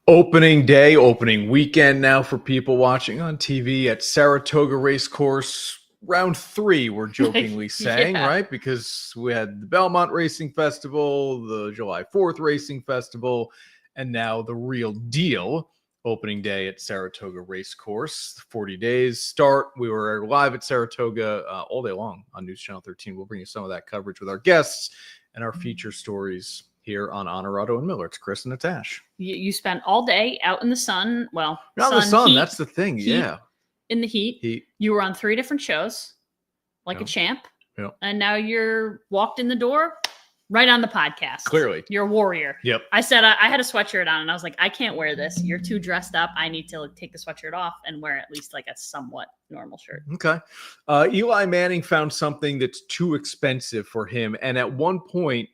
Opening day, opening weekend now for people watching on TV at Saratoga Race Course. Round 3, we're jokingly saying, Yeah. right? Because we had the Belmont Racing Festival, the July 4th Racing Festival, and now the real deal, opening day at Saratoga Race Course. 40 days start. We were live at Saratoga all day long on News Channel 13. We'll bring you some of that coverage with our guests and our feature stories here on Onorato and Miller. It's Chris and Natash. You spent all day out in the sun. Well, Not the sun. heat, That's the thing. heat, Yeah. In the heat. You were on 3 different shows, like a champ. Yeah. And now you're walked in the door right on the podcast. Clearly. You're a warrior. Yep. I said I had a sweatshirt on and I was like, I can't wear this. You're too dressed up. I need to take the sweatshirt off and wear at least like a somewhat normal shirt. Okay. Eli Manning found something that's too expensive for him. And at one point,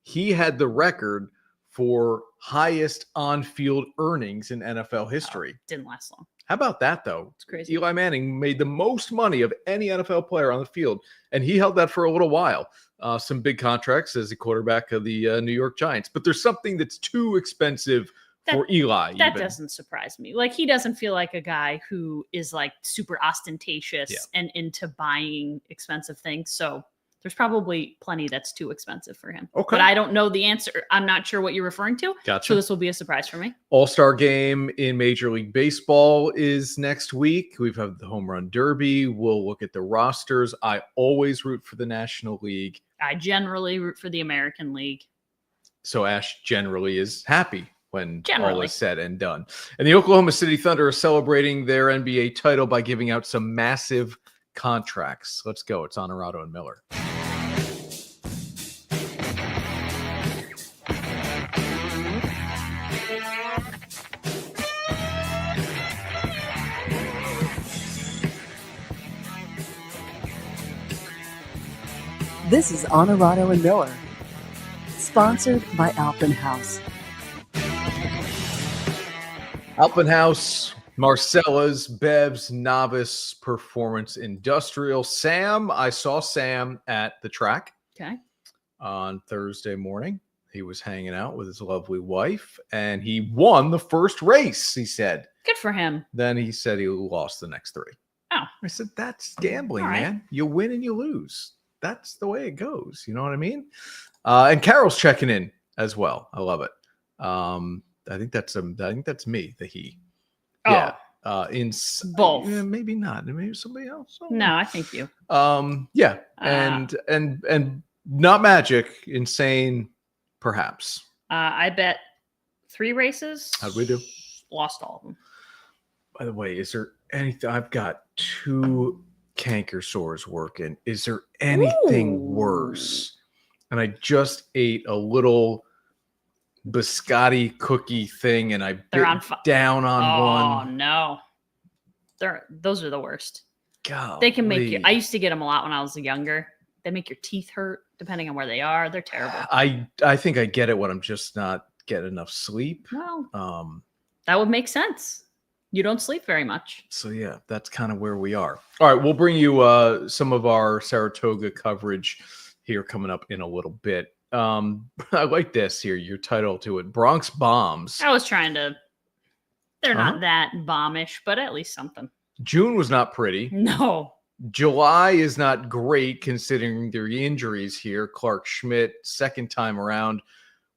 he had the record for highest on-field earnings in NFL history. Didn't last long. How about that, though? It's crazy. Eli Manning made the most money of any NFL player on the field, and he held that for a little while. Some big contracts as a quarterback of the New York Giants. But there's something that's too expensive for Eli. That doesn't surprise me. Like, he doesn't feel like a guy who is like super ostentatious and into buying expensive things. So there's probably plenty that's too expensive for him. Okay. But I don't know the answer. I'm not sure what you're referring to. Gotcha. So this will be a surprise for me. All-Star game in Major League Baseball is next week. We've had the Home Run Derby. We'll look at the rosters. I always root for the National League. I generally root for the American League. So Ash generally is happy when all is said and done. And the Oklahoma City Thunder are celebrating their NBA title by giving out some massive contracts. Let's go. It's Onorato and Miller. This is Onorato and Miller, sponsored by Alpenhaus. Alpenhaus, Marcella's, Bev's, Novice, Performance Industrial. I saw Sam at the track on Thursday morning. He was hanging out with his lovely wife, and he won the first race, he said. Good for him. Then he said he lost the next 3. Oh. I said, that's gambling, man. You win and you lose. That's the way it goes. You know what I mean? And Carol's checking in as well. I love it. I think that's me, the he. Oh. Yeah. In both. Maybe not. Maybe somebody else. No, I think you. Yeah. And not magic. Insane, perhaps. I bet 3 races. How'd we do? Lost all of them. By the way, is there anything? I've got 2 canker sores working. Is there anything worse? And I just ate a little biscotti cookie thing, and I bit down on one. Oh no, those are the worst. God, they can make you. I used to get them a lot when I was younger. They make your teeth hurt depending on where they are. They're terrible. I think I get it when I'm just not getting enough sleep. Well, that would make sense. You don't sleep very much. So, yeah, that's kind of where we are. All right, we'll bring you some of our Saratoga coverage here coming up in a little bit. I like this here, your title to it, Bronx Bombs. I was trying to – they're not that bombish, but at least something. June was not pretty. No. July is not great considering their injuries here. Clark Schmidt, second time around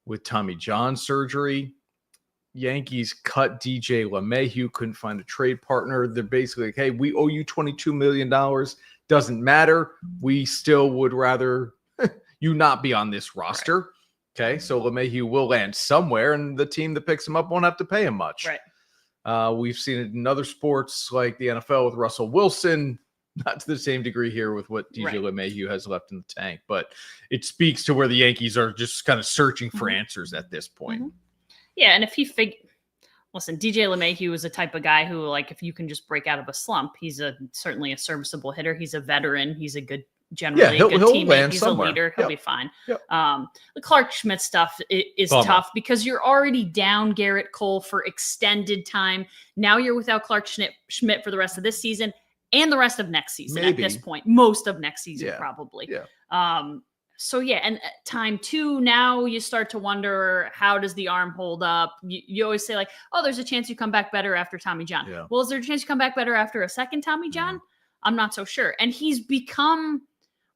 with Tommy John surgery. Yankees cut DJ LeMahieu, couldn't find a trade partner. They're basically like, hey, we owe you $22 million. Doesn't matter. We still would rather you not be on this roster. Right. Okay, so LeMahieu will land somewhere, and the team that picks him up won't have to pay him much. Right. We've seen it in other sports like the NFL with Russell Wilson. Not to the same degree here with what DJ LeMahieu has left in the tank, but it speaks to where the Yankees are just kind of searching for answers at this point. Mm-hmm. Yeah, and if he listen, DJ LeMahieu is a type of guy who, like, if you can just break out of a slump, he's certainly a serviceable hitter. He's a veteran. He's a good, generally a good teammate. He's somewhere. A leader. He'll be fine. Yep. The Clark Schmidt stuff is tough because you're already down Garrett Cole for extended time. Now you're without Clark Schmidt for the rest of this season and the rest of next season. At this point, most of next season probably. Yeah. So yeah, and time 2, now you start to wonder, how does the arm hold up? You always say like, oh, there's a chance you come back better after Tommy John. Yeah. Well, is there a chance you come back better after a second Tommy John? I'm not so sure. And he's become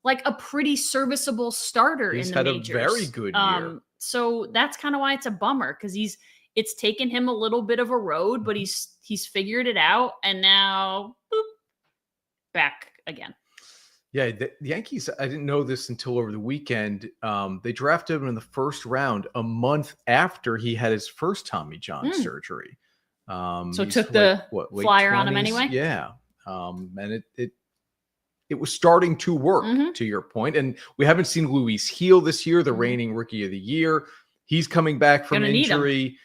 like a pretty serviceable starter in the majors. He's had a very good year. So that's kind of why it's a bummer, because it's taken him a little bit of a road, but he's figured it out, and now boop, back again. Yeah, the Yankees, I didn't know this until over the weekend. They drafted him in the first round a month after he had his first Tommy John surgery. So took the flyer on him anyway? Yeah. And it was starting to work, to your point. And we haven't seen Luis Heel this year, the reigning rookie of the year. He's coming back from injury.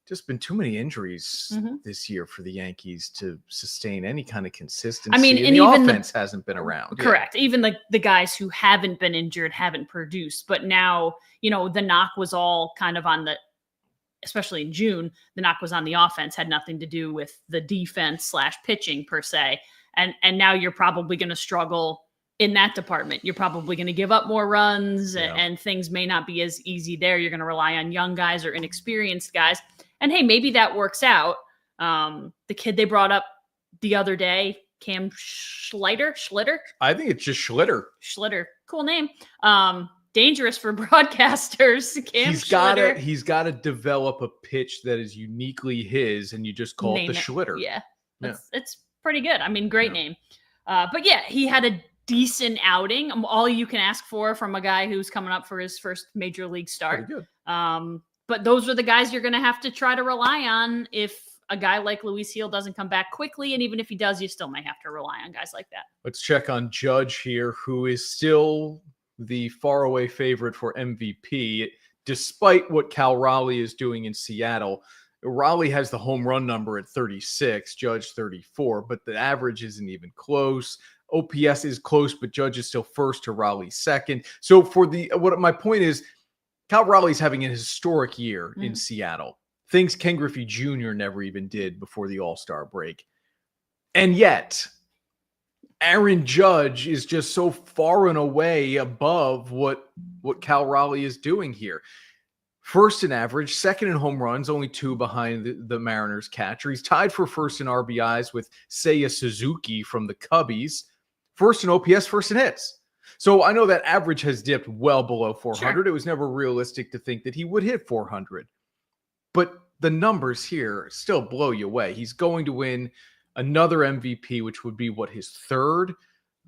Just been too many injuries this year for the Yankees to sustain any kind of consistency. I mean, and the offense hasn't been around. Correct. Yeah. Even the guys who haven't been injured haven't produced. But now, the knock was all kind of on especially in June, the knock was on the offense, had nothing to do with the defense / pitching per se. And now you're probably going to struggle in that department. You're probably going to give up more runs and things may not be as easy there. You're going to rely on young guys or inexperienced guys. And hey, maybe that works out. The kid they brought up the other day, Cam Schlitter. I think it's just Schlitter. Cool name. Dangerous for broadcasters. Cam Schlitter. He's got to develop a pitch that is uniquely his, and you just call it the Schlitter. Yeah. It's pretty good. I mean, great name. But yeah, he had a decent outing. All you can ask for from a guy who's coming up for his first major league start. Pretty good. But those are the guys you're going to have to try to rely on if a guy like Luis Heel doesn't come back quickly. And even if he does, you still may have to rely on guys like that. Let's check on Judge here, who is still the faraway favorite for MVP, despite what Cal Raleigh is doing in Seattle. Raleigh has the home run number at 36, Judge 34, but the average isn't even close. OPS is close, but Judge is still first to Raleigh second. So what my point is, Cal Raleigh's having an historic year in Seattle. Things Ken Griffey Jr. never even did before the All-Star break. And yet, Aaron Judge is just so far and away above what Cal Raleigh is doing here. First in average, second in home runs, only 2 behind the Mariners catcher. He's tied for first in RBIs with Seiya Suzuki from the Cubbies. First in OPS, first in hits. So I know that average has dipped well below 400. Sure. It was never realistic to think that he would hit 400. But the numbers here still blow you away. He's going to win another MVP, which would be his third.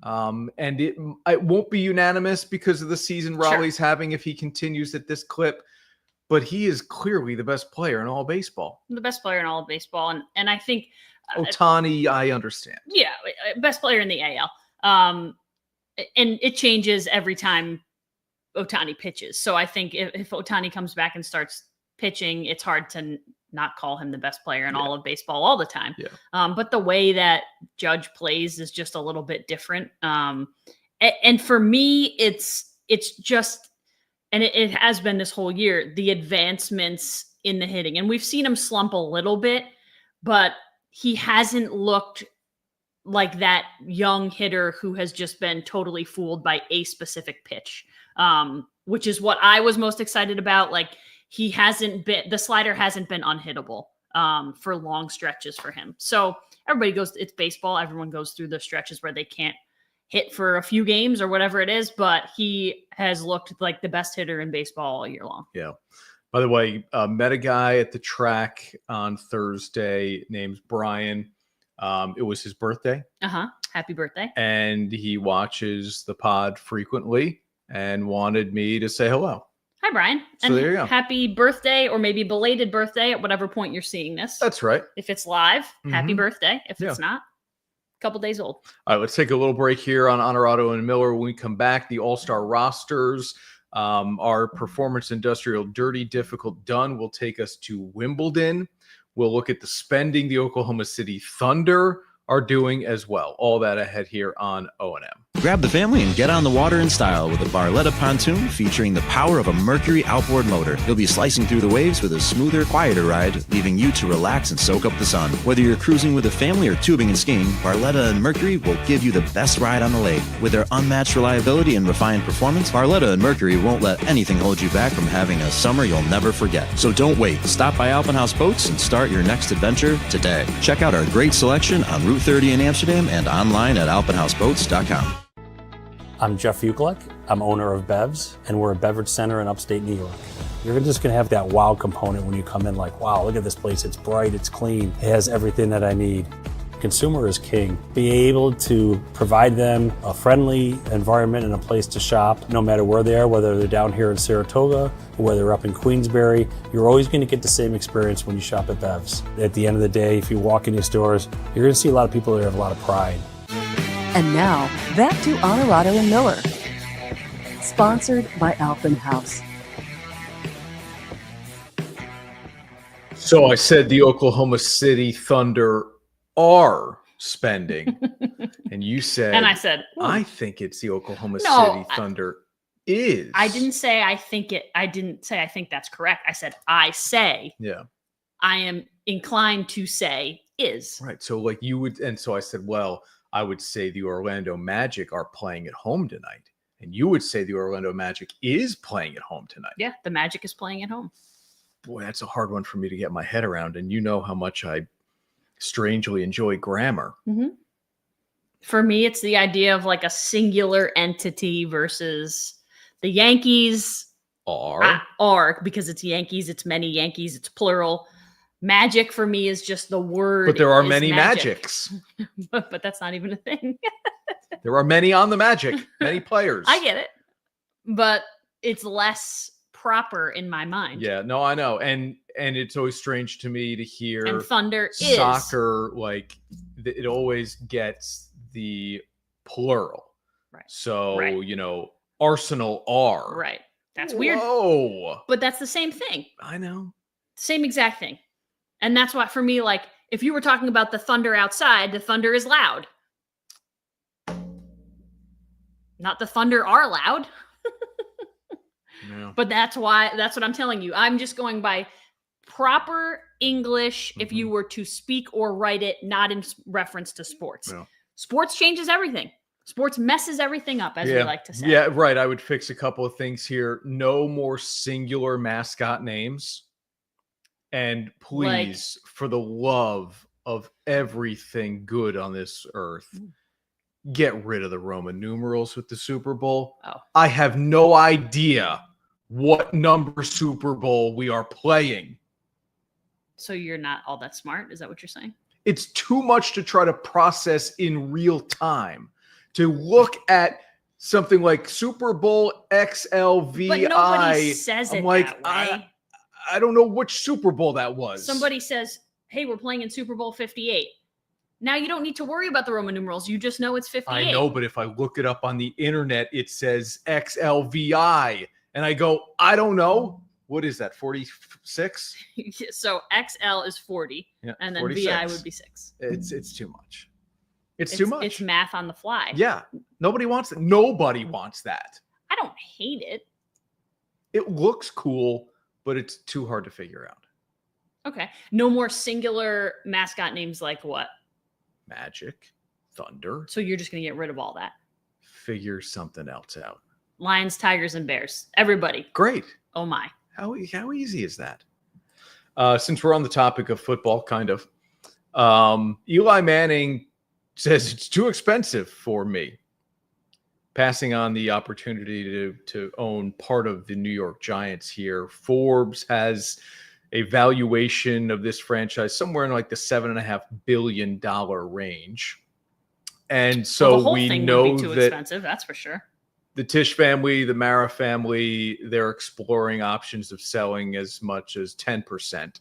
And it won't be unanimous because of the season Raleigh's having if he continues at this clip. But he is clearly the best player in all of baseball. The best player in all of baseball. And I think Ohtani, I understand. Yeah, best player in the AL. And it changes every time Ohtani pitches. So I think if Ohtani comes back and starts pitching, it's hard to not call him the best player in all of baseball all the time. Yeah. But the way that Judge plays is just a little bit different. And for me, it's just, and it has been this whole year, the advancements in the hitting. And we've seen him slump a little bit, but he hasn't looked like that young hitter who has just been totally fooled by a specific pitch, which is what I was most excited about. Like, the slider hasn't been unhittable for long stretches for him. So it's baseball. Everyone goes through the stretches where they can't hit for a few games or whatever it is, but he has looked like the best hitter in baseball all year long. Yeah. By the way, met a guy at the track on Thursday named Brian. It was his birthday. Happy birthday. And he watches the pod frequently and wanted me to say hello. Hi, Brian. So and there you go. Happy birthday, or maybe belated birthday at whatever point you're seeing this. That's right. If it's live, happy birthday. If it's not, a couple days old. All right, let's take a little break here on Onorato and Miller. When we come back, the All-Star rosters, our Performance Industrial Dirty Difficult Done will take us to Wimbledon. We'll look at the spending the Oklahoma City Thunder are doing as well. All that ahead here on O&M. Grab the family and get on the water in style with a Barletta pontoon featuring the power of a Mercury outboard motor. You'll be slicing through the waves with a smoother, quieter ride, leaving you to relax and soak up the sun. Whether you're cruising with a family or tubing and skiing, Barletta and Mercury will give you the best ride on the lake. With their unmatched reliability and refined performance, Barletta and Mercury won't let anything hold you back from having a summer you'll never forget. So don't wait. Stop by Alpenhaus Boats and start your next adventure today. Check out our great selection on Route 30 in Amsterdam and online at alpenhausboats.com. I'm Jeff Ukelek. I'm owner of Bev's, and we're a beverage center in upstate New York. You're just gonna have that wow component when you come in, like, wow, look at this place. It's bright, it's clean, it has everything that I need. Consumer is king. Be able to provide them a friendly environment and a place to shop, no matter where they are, whether they're down here in Saratoga or whether they're up in Queensbury. You're always gonna get the same experience when you shop at Bev's. At the end of the day, if you walk in these stores, you're gonna see a lot of people that have a lot of pride. And now, back to Onorato and Miller. Sponsored by Alpenhaus. So I said the Oklahoma City Thunder are spending, and you said, And I said, I think it's the Oklahoma No, City Thunder is. I didn't say I think it. I didn't say I think that's correct. I said I say. Yeah. I am inclined to say is. Right. So like you would, and so I said, well, I would say the Orlando Magic are playing at home tonight. And you would say the Orlando Magic is playing at home tonight. Yeah, the Magic is playing at home. Boy, that's a hard one for me to get my head around. And you know how much I strangely enjoy grammar. Mm-hmm. For me, it's the idea of like a singular entity versus the Yankees are because it's Yankees, it's many Yankees, it's plural. Magic for me is just the word. But there are is many magic. Magics. but that's not even a thing. There are many on the Magic, many players. I get it. But it's less proper in my mind. Yeah, no, I know. And it's always strange to me to hear And Thunder is soccer, like it always gets the plural. Right. So, Right. you know, Arsenal are. Right. That's weird. Whoa. But that's the same thing. I know. Same exact thing. And that's why, for me, like, if you were talking about the thunder outside, the thunder is loud. Not the thunder are loud. Yeah. But that's what I'm telling you. I'm just going by proper English if you were to speak or write it, not in reference to sports. Yeah. Sports changes everything. Sports messes everything up, as we like to say. Yeah, right. I would fix a couple of things here. No more singular mascot names. And please, for the love of everything good on this earth, get rid of the Roman numerals with the Super Bowl. Oh. I have no idea what number Super Bowl we are playing. So you're not all that smart? Is that what you're saying? It's too much to try to process in real time. To look at something like Super Bowl XLVI. But nobody says it I'm like, that way. I don't know which Super Bowl that was. Somebody says, hey, we're playing in Super Bowl 58. Now you don't need to worry about the Roman numerals. You just know it's 58. I know, but if I look it up on the internet, it says XLVI. And I go, I don't know. What is that, 46? So XL is 40, Yeah, and then 46. VI would be 6. It's too much. It's too much. It's math on the fly. Yeah. Nobody wants it. Nobody wants that. I don't hate it. It looks cool, but it's too hard to figure out. Okay. No more singular mascot names like what? Magic, Thunder. So you're just going to get rid of all that. Figure something else out. Lions, Tigers, and Bears. Everybody. Great. Oh, my. How easy is that? Since we're on the topic of football, kind of, Eli Manning says it's too expensive for me. Passing on the opportunity to own part of the New York Giants here. Forbes has a valuation of this franchise somewhere in like the $7.5 billion range. And so the whole we thing know would be too that expensive, that's for sure. the Tisch family, the Mara family, they're exploring options of selling as much as 10%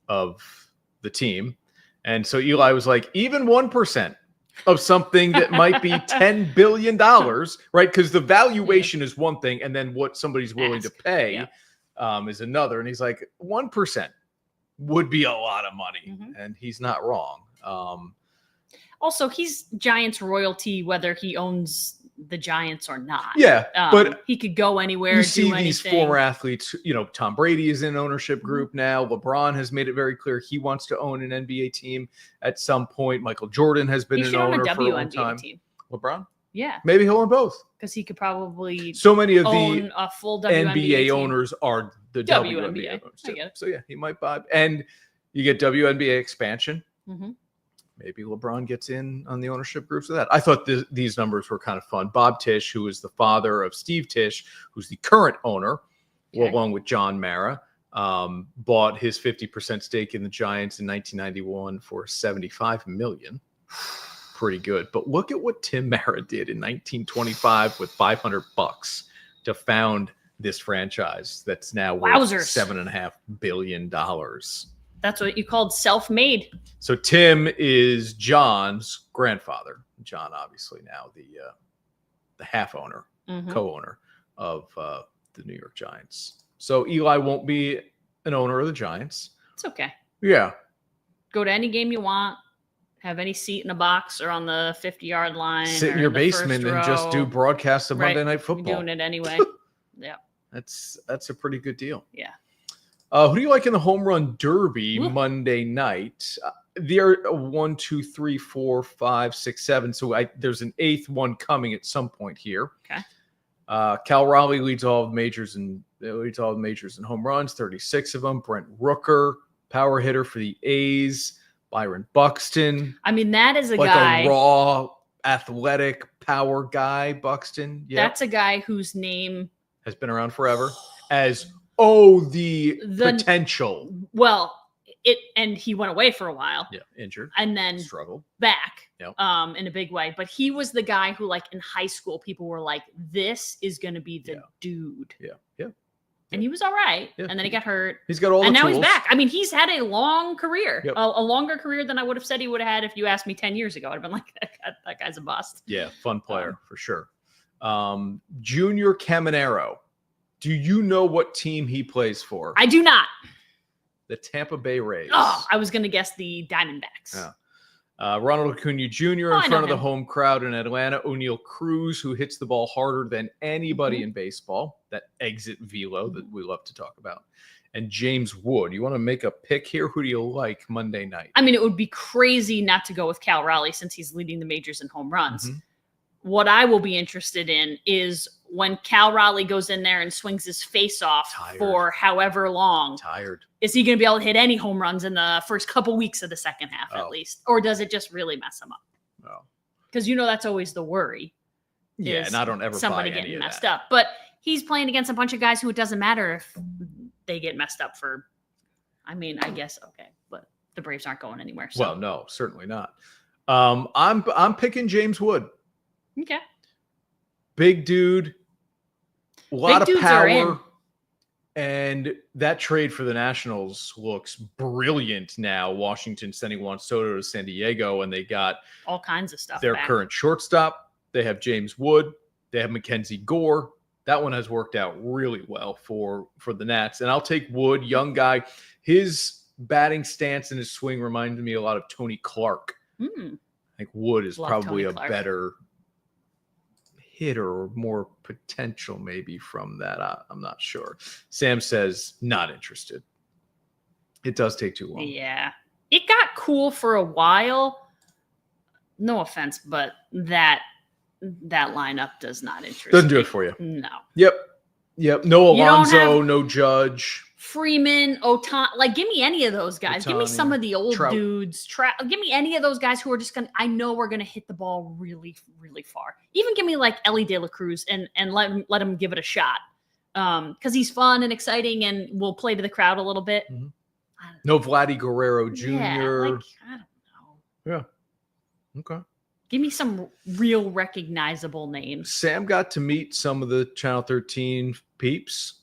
of the team. And so Eli was like, even 1% of something that might be $10 billion, right? Because the valuation is one thing, and then what somebody's willing to pay is another. And he's like, 1% would be a lot of money. And he's not wrong. Also, he's Giants royalty, whether he owns the Giants or not. Yeah, but he could go anywhere. You see do these anything. former athletes, Tom Brady is in ownership group now. LeBron has made it very clear he wants to own an NBA team at some point. Michael Jordan has been an owner for a long time. Team. LeBron? Yeah. Maybe he'll own both. Because he could probably so many of own the a full WNBA NBA team. owners are the WNBA owners. I get it. So yeah, he might buy. And you get WNBA expansion. Mm-hmm. Maybe LeBron gets in on the ownership groups of that. I thought these numbers were kind of fun. Bob Tisch, who is the father of Steve Tisch, who's the current owner, along with John Mara, bought his 50% stake in the Giants in 1991 for $75 million. Pretty good. But look at what Tim Mara did in 1925 with $500 to found this franchise that's now worth $7.5 billion. That's what you called self-made. So Tim is John's grandfather. John, obviously now the half owner, co-owner of the New York Giants. So Eli won't be an owner of the Giants. It's okay. Yeah. Go to any game you want. Have any seat in a box or on the 50-yard line. Sit in your basement and just do broadcasts of Monday Night Football. You're doing it anyway. Yeah. That's a pretty good deal. Yeah. Who do you like in the home run derby Monday night? There are 1, 2, 3, 4, 5, 6, 7. So there's an eighth one coming at some point here. Okay. Cal Raleigh leads all the majors in home runs, 36 of them. Brent Rooker, power hitter for the A's. Byron Buxton. I mean, that is like guy. a raw, athletic power guy, Buxton. Yeah. That's a guy whose name has been around forever as the potential. Well, and he went away for a while. Yeah, injured. And then struggled back in a big way. But he was the guy who, like, in high school, people were like, this is going to be the dude. Yeah. And he was all right. Yeah. And then he got hurt. He's got all the tools. And now he's back. I mean, he's had a long career, Yep. a longer career than I would have said he would have had if you asked me 10 years ago. I'd have been like, that guy's a bust. Yeah, fun player for sure. Junior Caminero. Do you know what team he plays for? I do not. The Tampa Bay Rays. Oh, I was going to guess the Diamondbacks. Yeah. Ronald Acuna Jr. in front of the home crowd in Atlanta. O'Neal Cruz, who hits the ball harder than anybody in baseball. That exit velo that we love to talk about. And James Wood. You want to make a pick here? Who do you like Monday night? I mean, it would be crazy not to go with Cal Raleigh since he's leading the majors in home runs. Mm-hmm. What I will be interested in is when Cal Raleigh goes in there and swings his face off for however long. Is he going to be able to hit any home runs in the first couple weeks of the second half at least? Or does it just really mess him up? No. Because that's always the worry. Yeah, and I don't ever somebody buy getting any messed of that. up. But he's playing against a bunch of guys who it doesn't matter if they get messed up for. I mean, I guess okay, but the Braves aren't going anywhere. So. Well, no, certainly not. I'm picking James Wood. Okay. Big dude, a lot of power, and that trade for the Nationals looks brilliant now. Washington sending Juan Soto to San Diego, and they got all kinds of stuff. Their current shortstop. They have James Wood. They have Mackenzie Gore. That one has worked out really well for the Nats. And I'll take Wood, young guy. His batting stance and his swing reminded me a lot of Tony Clark. I think Wood is probably a better hitter or more potential maybe from that. I'm not sure. Sam says not interested. It does take too long. Yeah. It got cool for a while. No offense, but that lineup does not interest Doesn't do me. it for you. No. Yep. No Alonso, no Judge. Freeman, Otani, like give me any of those guys. Give me some of the old dudes. Give me any of those guys who are just I know we're gonna hit the ball really, really far. Even give me like Ellie De La Cruz and let him give it a shot. Because he's fun and exciting and will play to the crowd a little bit. Mm-hmm. No Vladdy Guerrero Jr. Yeah, I don't know. Yeah. Okay. Give me some real recognizable names. Sam got to meet some of the Channel 13 peeps.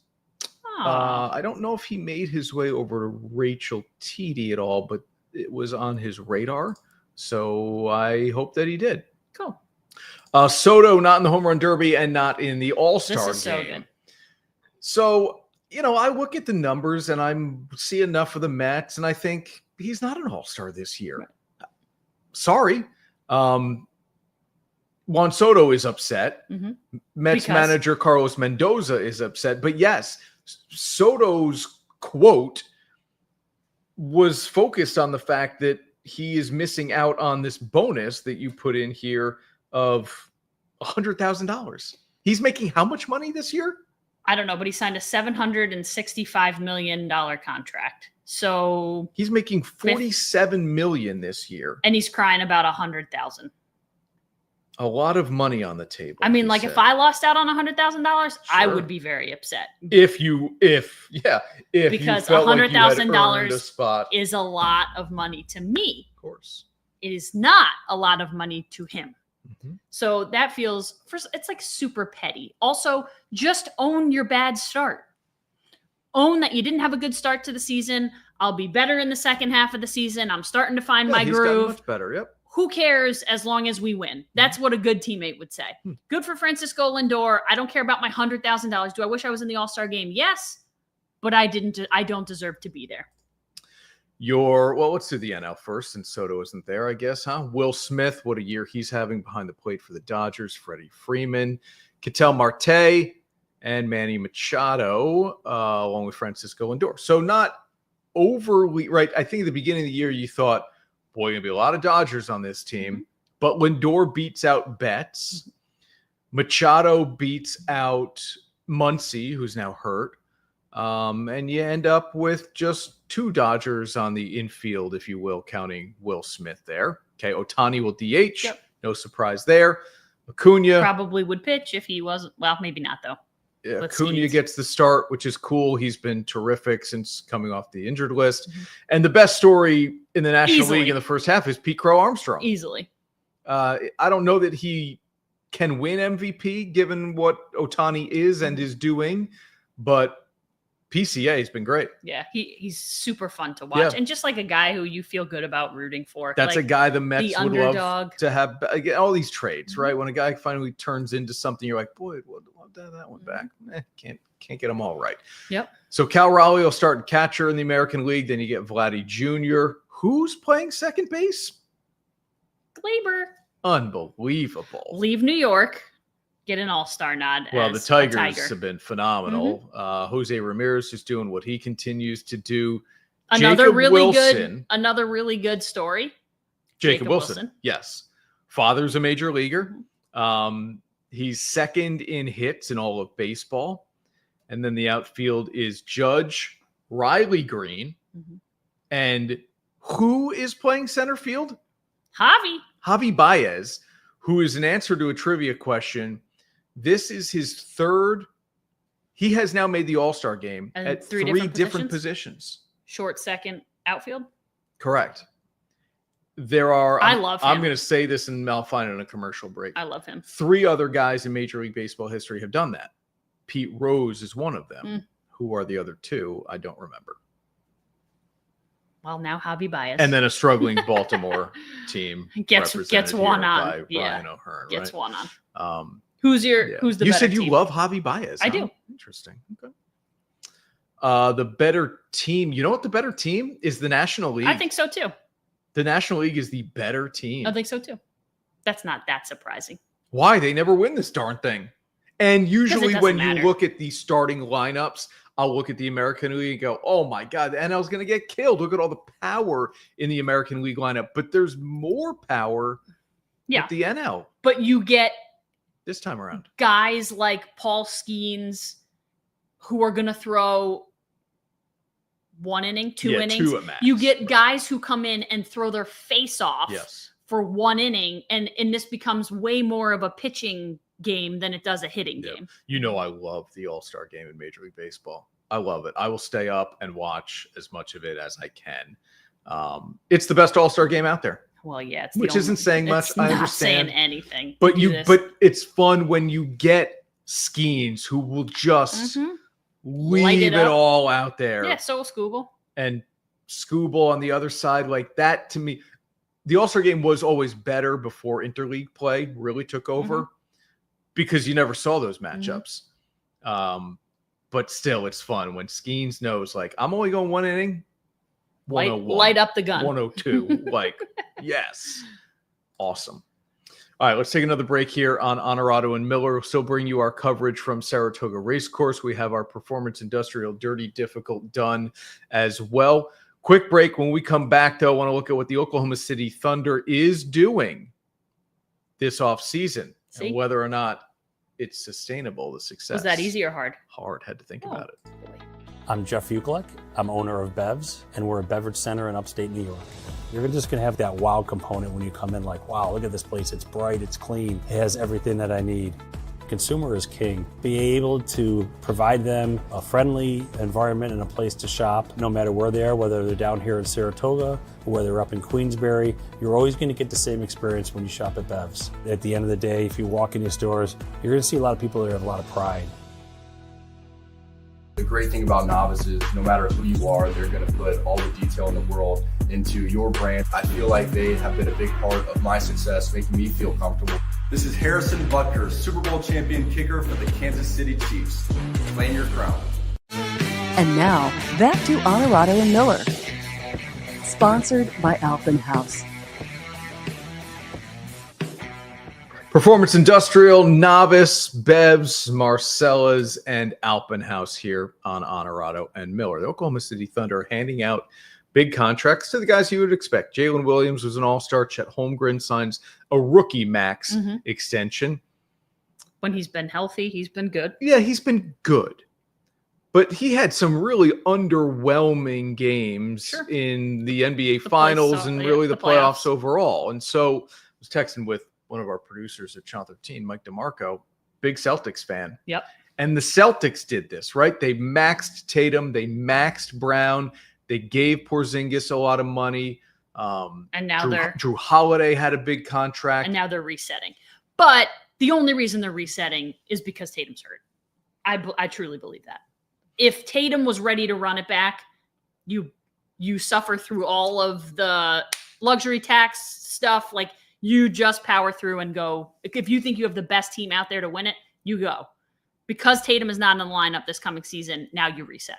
I don't know if he made his way over to Rachel Teedy at all, but it was on his radar. So I hope that he did. Cool. Soto not in the home run derby and not in the All-Star game. So good. So, I look at the numbers and I see enough of the Mets and I think he's not an All-Star this year. Right. Sorry. Juan Soto is upset. Mhm. Mets Because- manager Carlos Mendoza is upset. But yes, Soto's quote was focused on the fact that he is missing out on this bonus that you put in here of $100,000. He's making how much money this year? I don't know, but he signed a $765 million contract. So, He's making $47 million this year. and he's crying about 100,000. A lot of money on the table. I mean, he like said. if I lost out on $100,000, I Sure. would be very upset. if you Because you felt like you had earned $100,000 a spot, Is a lot of money to me. of course. It is not a lot of money to him. Mhm. So that feels, first, it's like super petty. Also, just own your bad start. Own that you didn't have a good start to the season. I'll be better in the second half of the season. I'm starting to find Yeah, my he's gotten groove. much better. Yep. Who cares as long as we win? That's what a good teammate would say. Good for Francisco Lindor. I don't care about my $100,000. Do I wish I was in the All-Star game? Yes, but I don't deserve to be there. Let's do the NL first, since Soto isn't there, I guess, huh? Will Smith, what a year he's having behind the plate for the Dodgers. Freddie Freeman, Ketel Marte, and Manny Machado, along with Francisco Lindor. So not overly, right? I think at the beginning of the year, you thought, boy, going to be a lot of Dodgers on this team. But Lindor beats out Betts. Machado beats out Muncy, who's now hurt. And you end up with just 2 Dodgers on the infield, if you will, counting Will Smith there. Okay, Ohtani will DH. Yep. No surprise there. Acuna. Probably would pitch if he wasn't. Well, maybe not though. Yeah, with Acuna Skeens. gets the start, which is cool. He's been terrific since coming off the injured list. Mhm. And the best story in the National Easily. League in the first half is Pete Crow Armstrong. Easily. I don't know that he can win MVP given what Ohtani is and is doing, but PCA has been great. Yeah, he's super fun to watch, Yeah. and just like a guy who you feel good about rooting for. That's like, a guy the Mets the would love underdog. to have. Again, all these trades, Mhm. right? When a guy finally turns into something, you're like, boy, I'd love to have that one back. Can't get them all right. Yep. So Cal Raleigh will start catcher in the American League. Then you get Vladdy Jr., who's playing second base. Glaber. Unbelievable. Leave New York. Get an all-star nod. Well, the as a Tigers Tiger. have been phenomenal. Jose Ramirez is doing what he continues to do. Another Jacob really Wilson. good story. Jacob Wilson. Yes. Father's a major leaguer. He's second in hits in all of baseball. And then the outfield is Judge, Riley Green. Mhm. And who is playing center field? Javi. Baez, who is an answer to a trivia question. This is his third. He has now made the All-Star game And at three three different different positions. Short second outfield. Correct. There are. I love I'm him. going to say this and I'll find it in a commercial break. I love him. 3 other guys in Major League Baseball history have done that. Pete Rose is one of them. Mm. Who are the other 2? I don't remember. Well, now Javi Baez. And then a struggling Baltimore team Gets represented one here on. by Yeah. Brian O'Hearn. Gets right? one on. Yeah. Who's the you better said you team? love Javi Baez. I huh? do. Interesting. Okay. The better team. You know what the better team is? The National League. I think so too. The National League is the better team. I think so too. That's not that surprising. Why? They never win this darn thing. And usually doesn't when matter. you look at the starting lineups, I'll look at the American League and go, oh my God, the NL's going to get killed. Look at all the power in the American League lineup. But there's more power Yeah. with the NL But you get this time around. guys like Paul Skeens who are going to throw 1 inning, 2 Yeah, innings. 2 at max. You get guys who come in and throw their face off Yes. for 1 inning, and this becomes way more of a pitching game than it does a hitting Yeah. game. You know I love the All-Star game in Major League Baseball. I love it. I will stay up and watch as much of it as I can. It's the best All-Star game out there. Well, yeah, it's Which isn't saying much, It's I not understand. saying anything. But to do this. but it's fun when you get Skeens who will just Mhm. leave Light it it up. all out there. Yeah, so will Scooble. And Scooble on the other side, like that to me, the All-Star game was always better before interleague play really took over because you never saw those matchups. But still, it's fun when Skeens knows, like, I'm only going 1 inning. Light 101, up the gun. 102. Like, yes. Awesome. All right, let's take another break here on Onorato and Miller. We'll still bring you our coverage from Saratoga Race Course. We have our Performance Industrial Dirty Difficult done as well. Quick break. When we come back, though, I want to look at what the Oklahoma City Thunder is doing this offseason and whether or not it's sustainable, the success. Was that easy or hard? Hard. Had to think about it. I'm Jeff Ukelek. I'm owner of Bevs, and we're a beverage center in upstate New York. You're just going to have that wow component when you come in, like, wow, look at this place. It's bright, it's clean, it has everything that I need. Consumer is king. Be able to provide them a friendly environment and a place to shop, no matter where they are, whether they're down here in Saratoga or whether they're up in Queensbury. You're always going to get the same experience when you shop at Bevs. At the end of the day, if you walk in your stores, you're going to see a lot of people that have a lot of pride. The great thing about Novice is no matter who you are, they're going to put all the detail in the world into your brand. I feel like they have been a big part of my success, making me feel comfortable. This is Harrison Butker, Super Bowl champion kicker for the Kansas City Chiefs. Claim your crown. And now, back to Onorato and Miller. Sponsored by Alphen House. Performance Industrial, Novice, Bevs, Marcella's, and Alpenhaus here on Onorato and Miller. The Oklahoma City Thunder handing out big contracts to the guys you would expect. Jalen Williams was an all-star. Chet Holmgren signs a rookie max extension. When he's been healthy, he's been good. Yeah, he's been good. But he had some really underwhelming games in the NBA Finals and really the playoffs overall. And so I was texting with one of our producers at Channel 13, Mike DeMarco, big Celtics fan. Yep. And the Celtics did this, right? They maxed Tatum. They maxed Brown. They gave Porzingis a lot of money. And now Drew Holiday had a big contract. And now they're resetting. But the only reason they're resetting is because Tatum's hurt. I truly believe that. If Tatum was ready to run it back, you suffer through all of the luxury tax stuff. Like, you just power through and go. If you think you have the best team out there to win it, you go. Because Tatum is not in the lineup this coming season, now you reset.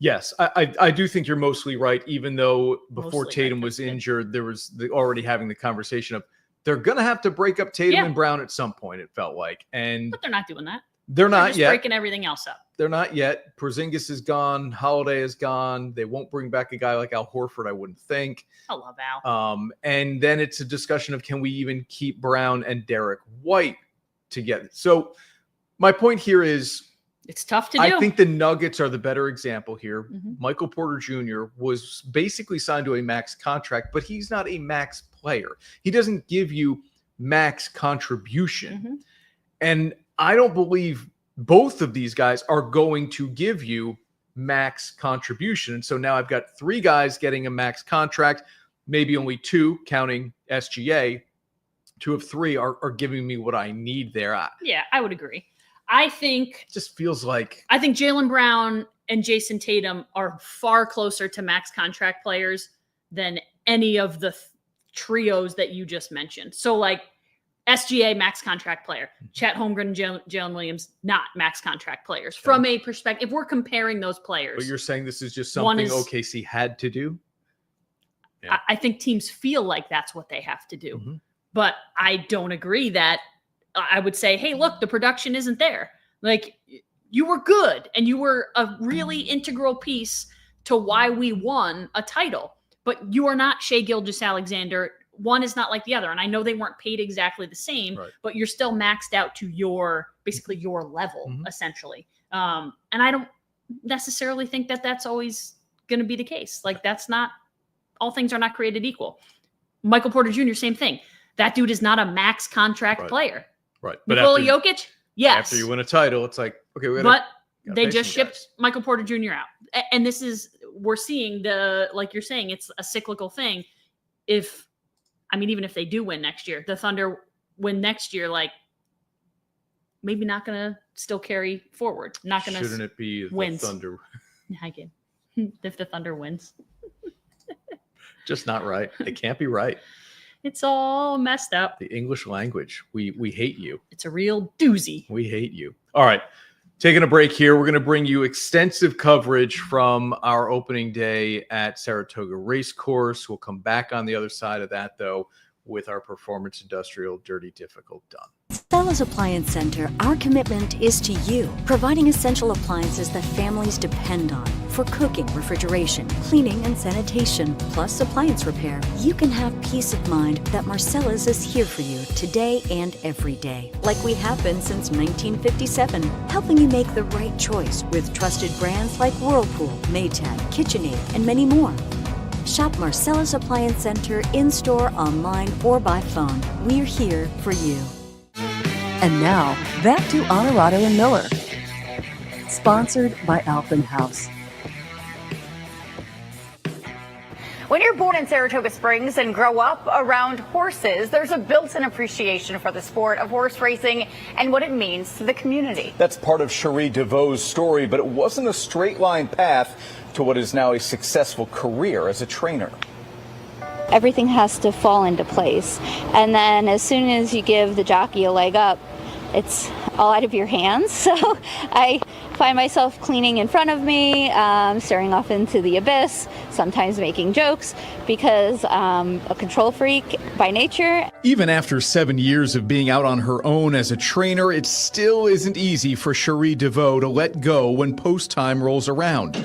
Yes, I do think you're mostly right, even though before Mostly Tatum right, was injured, there was already having the conversation of they're going to have to break up Tatum and Brown at some point, it felt like. But they're not doing that. They're not just yet. Breaking everything else up. They're not yet. Porzingis is gone. Holiday is gone. They won't bring back a guy like Al Horford, I wouldn't think. I love Al. And then it's a discussion of can we even keep Brown and Derek White together? So my point here is it's tough to do. I think the Nuggets are the better example here. Michael Porter Jr. was basically signed to a max contract, but he's not a max player. He doesn't give you max contribution. And I don't believe both of these guys are going to give you max contribution. And so now I've got three guys getting a max contract, maybe only two, counting SGA. Two of three are giving me what I need there. Yeah, I would agree. I think it just feels like Jaylen Brown and Jason Tatum are far closer to max contract players than any of the trios that you just mentioned. So like SGA, max contract player. Chet Holmgren and Jalen Williams, not max contract players. From a perspective, if we're comparing those players. But you're saying this is just something OKC had to do? Yeah. I think teams feel like that's what they have to do. But I don't agree that I would say, hey, look, the production isn't there. Like, you were good and you were a really integral piece to why we won a title. But you are not Shai Gilgeous-Alexander. One is not like the other. And I know they weren't paid exactly the same, but you're still maxed out to basically your level, essentially. And I don't necessarily think that that's always going to be the case. Like, that's not, all things are not created equal. Michael Porter Jr., same thing. That dude is not a max contract player. Right. But Nikola Jokic, yes. After you win a title, it's like, okay, they just shipped Michael Porter Jr. out. And we're seeing like you're saying, it's a cyclical thing. Even if they do win next year, the Thunder win next year, like, maybe not going to still carry forward. Not going to. Shouldn't it be the Thunder? I get if the Thunder wins. Just not right. It can't be right. It's all messed up. The English language. We hate you. It's a real doozy. We hate you. All right. Taking a break here. We're going to bring you extensive coverage from our opening day at Saratoga Race Course. We'll come back on the other side of that, though, with our Performance Industrial Dirty Difficult done. Stella's Appliance Center, our commitment is to you, providing essential appliances that families depend on for cooking, refrigeration, cleaning, and sanitation, plus appliance repair. You can have peace of mind that Marcella's is here for you today and every day, like we have been since 1957, helping you make the right choice with trusted brands like Whirlpool, Maytag, KitchenAid, and many more. Shop Marcella's Appliance Center in-store, online, or by phone. We're here for you. And now, back to Onorato and Miller. Sponsored by Alpen House. When you're born in Saratoga Springs and grow up around horses, there's a built-in appreciation for the sport of horse racing and what it means to the community. That's part of Cherie DeVoe's story, but it wasn't a straight line path to what is now a successful career as a trainer. Everything has to fall into place. And then as soon as you give the jockey a leg up, it's all out of your hands. So I find myself cleaning in front of me, staring off into the abyss, sometimes making jokes because I'm a control freak by nature. Even after 7 years of being out on her own as a trainer, it still isn't easy for Cherie DeVoe to let go when post time rolls around.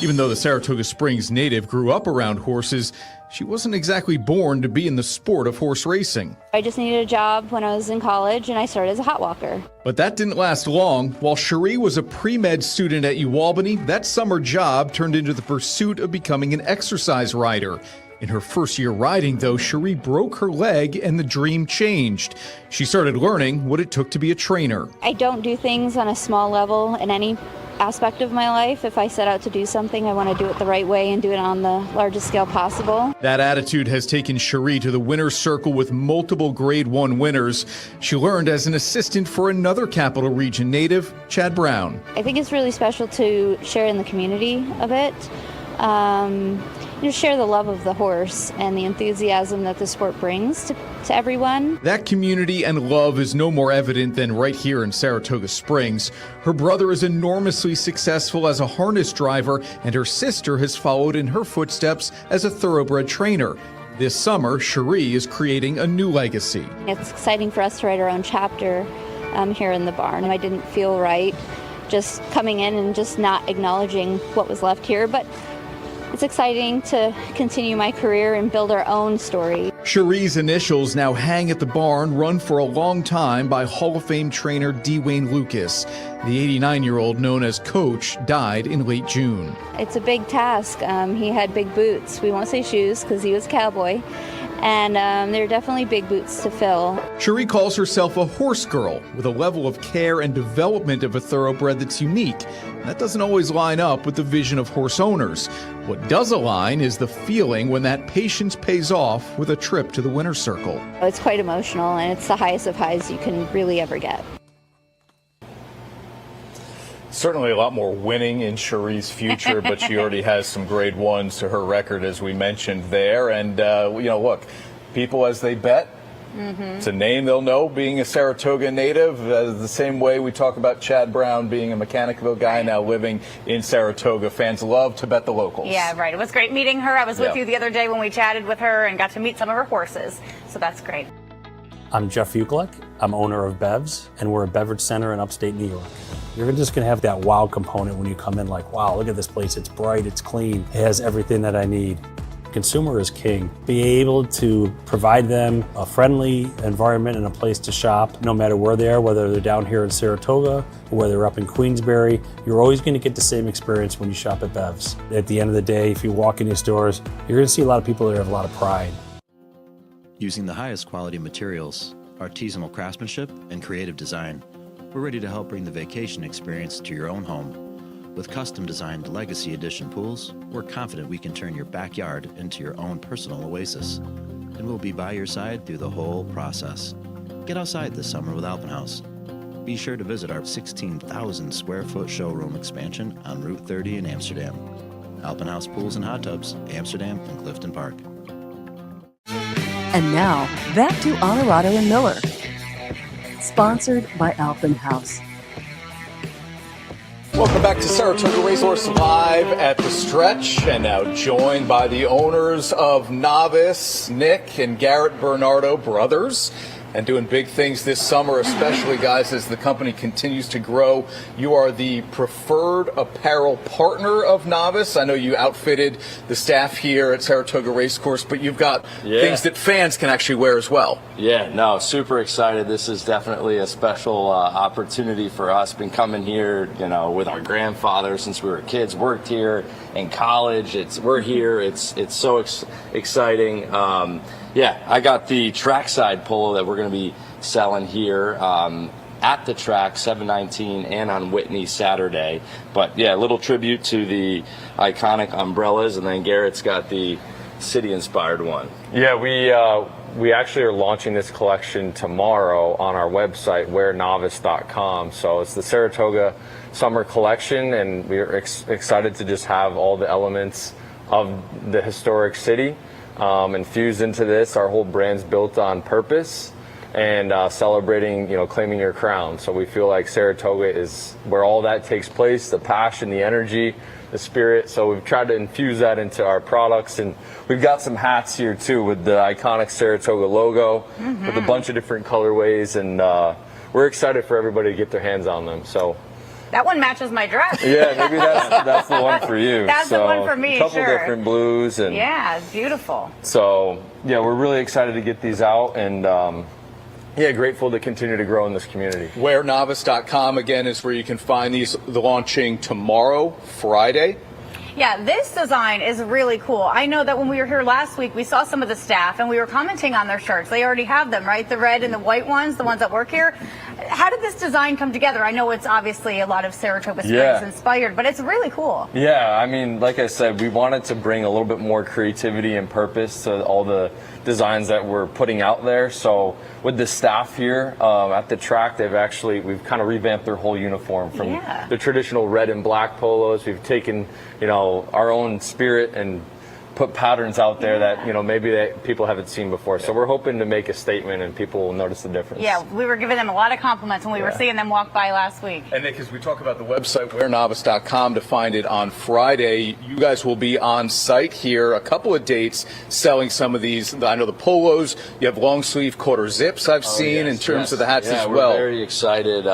Even though the Saratoga Springs native grew up around horses, she wasn't exactly born to be in the sport of horse racing. I just needed a job when I was in college, and I started as a hot walker. But that didn't last long. While Cherie was a pre-med student at UAlbany, that summer job turned into the pursuit of becoming an exercise rider. In her first year riding, though, Cherie broke her leg and the dream changed. She started learning what it took to be a trainer. I don't do things on a small level in any aspect of my life. If I set out to do something, I want to do it the right way and do it on the largest scale possible. That attitude has taken Cherie to the winner's circle with multiple Grade 1 winners. She learned as an assistant for another Capital Region native, Chad Brown. I think it's really special to share in the community of it. Share the love of the horse and the enthusiasm that the sport brings to everyone. That community and love is no more evident than right here in Saratoga Springs. Her brother is enormously successful as a harness driver, and her sister has followed in her footsteps as a thoroughbred trainer. This summer, Cherie is creating a new legacy. It's exciting for us to write our own chapter here in the barn. I didn't feel right just coming in and just not acknowledging what was left here, but it's exciting to continue my career and build our own story. Cherie's initials now hang at the barn, run for a long time by Hall of Fame trainer D. Wayne Lucas. The 89-year-old, known as Coach, died in late June. It's a big task. He had big boots. We won't say shoes because he was a cowboy. And they're definitely big boots to fill. Cherie calls herself a horse girl with a level of care and development of a thoroughbred that's unique. That doesn't always line up with the vision of horse owners. What does align is the feeling when that patience pays off with a trip to the winner's circle. It's quite emotional, and it's the highest of highs you can really ever get. Certainly a lot more winning in Cherie's future, but she already has some Grade 1s to her record, as we mentioned there. And, look, people as they bet, it's a name they'll know, being a Saratoga native, the same way we talk about Chad Brown being a Mechanicville guy now living in Saratoga. Fans love to bet the locals. Yeah, right. It was great meeting her. I was with you the other day when we chatted with her and got to meet some of her horses. So that's great. I'm Jeff Ukelek. I'm owner of Bev's, and we're a beverage center in upstate New York. You're just gonna have that wow component when you come in, like, wow, look at this place. It's bright, it's clean, it has everything that I need. Consumer is king. Be able to provide them a friendly environment and a place to shop, no matter where they are, whether they're down here in Saratoga or whether they're up in Queensbury. You're always gonna get the same experience when you shop at Bev's. At the end of the day, if you walk in these stores, you're gonna see a lot of people that have a lot of pride. Using the highest quality materials, artisanal craftsmanship, and creative design, we're ready to help bring the vacation experience to your own home. With custom-designed Legacy Edition pools, we're confident we can turn your backyard into your own personal oasis. And we'll be by your side through the whole process. Get outside this summer with Alpen House. Be sure to visit our 16,000 square foot showroom expansion on Route 30 in Amsterdam. Alpen House Pools and Hot Tubs, Amsterdam and Clifton Park. And now, back to Onorato and Miller. Sponsored by Alpen House. Welcome back to Saratoga Race Course live at the stretch, and now joined by the owners of Novice, Nick and Garrett Bernardo brothers, and doing big things this summer, especially, guys, as the company continues to grow. You are the preferred apparel partner of Novice. I know you outfitted the staff here at Saratoga Race Course, but you've got things that fans can actually wear as well. Yeah, no, super excited. This is definitely a special opportunity for us. Been coming here, you know, with our grandfather since we were kids. Worked here in college. We're here. It's so exciting. Yeah, I got the trackside polo that we're going to be selling here at the track, 7/19, and on Whitney Saturday. But yeah, a little tribute to the iconic umbrellas, and then Garrett's got the city-inspired one. Yeah, we actually are launching this collection tomorrow on our website, wearnovice.com. So it's the Saratoga Summer Collection, and we're excited to just have all the elements of the historic city infused into this. Our whole brand's built on purpose and celebrating, you know, claiming your crown. So we feel like Saratoga is where all that takes place, the passion, the energy, the spirit. So we've tried to infuse that into our products, and we've got some hats here too with the iconic Saratoga logo with a bunch of different colorways, and we're excited for everybody to get their hands on them. So that one matches my dress. Yeah, maybe that's the one for you. That's the one for me, a couple sure. different blues. And yeah, it's beautiful. So, yeah, we're really excited to get these out, and yeah, grateful to continue to grow in this community. Wearnovice.com, again, is where you can find these. The launching tomorrow, Friday. Yeah, this design is really cool. I know that when we were here last week, we saw some of the staff and we were commenting on their shirts. They already have them, right? The red and the white ones, the ones that work here. How did this design come together? I know it's obviously a lot of Saratoga Springs inspired, but it's really cool. Yeah, I mean, like I said, we wanted to bring a little bit more creativity and purpose to all the designs that we're putting out there. So with the staff here at the track, we've kind of revamped their whole uniform from the traditional red and black polos. We've taken, you know, our own spirit and put patterns out there that, you know, maybe that people haven't seen before. So we're hoping to make a statement and people will notice the difference. Yeah, we were giving them a lot of compliments when we were seeing them walk by last week. And Nick, as we talk about the website, wearnovice.com, to find it on Friday, you guys will be on site here a couple of dates selling some of these. I know the polos, you have long sleeve quarter zips I've seen in terms of the hats as well. We're very excited.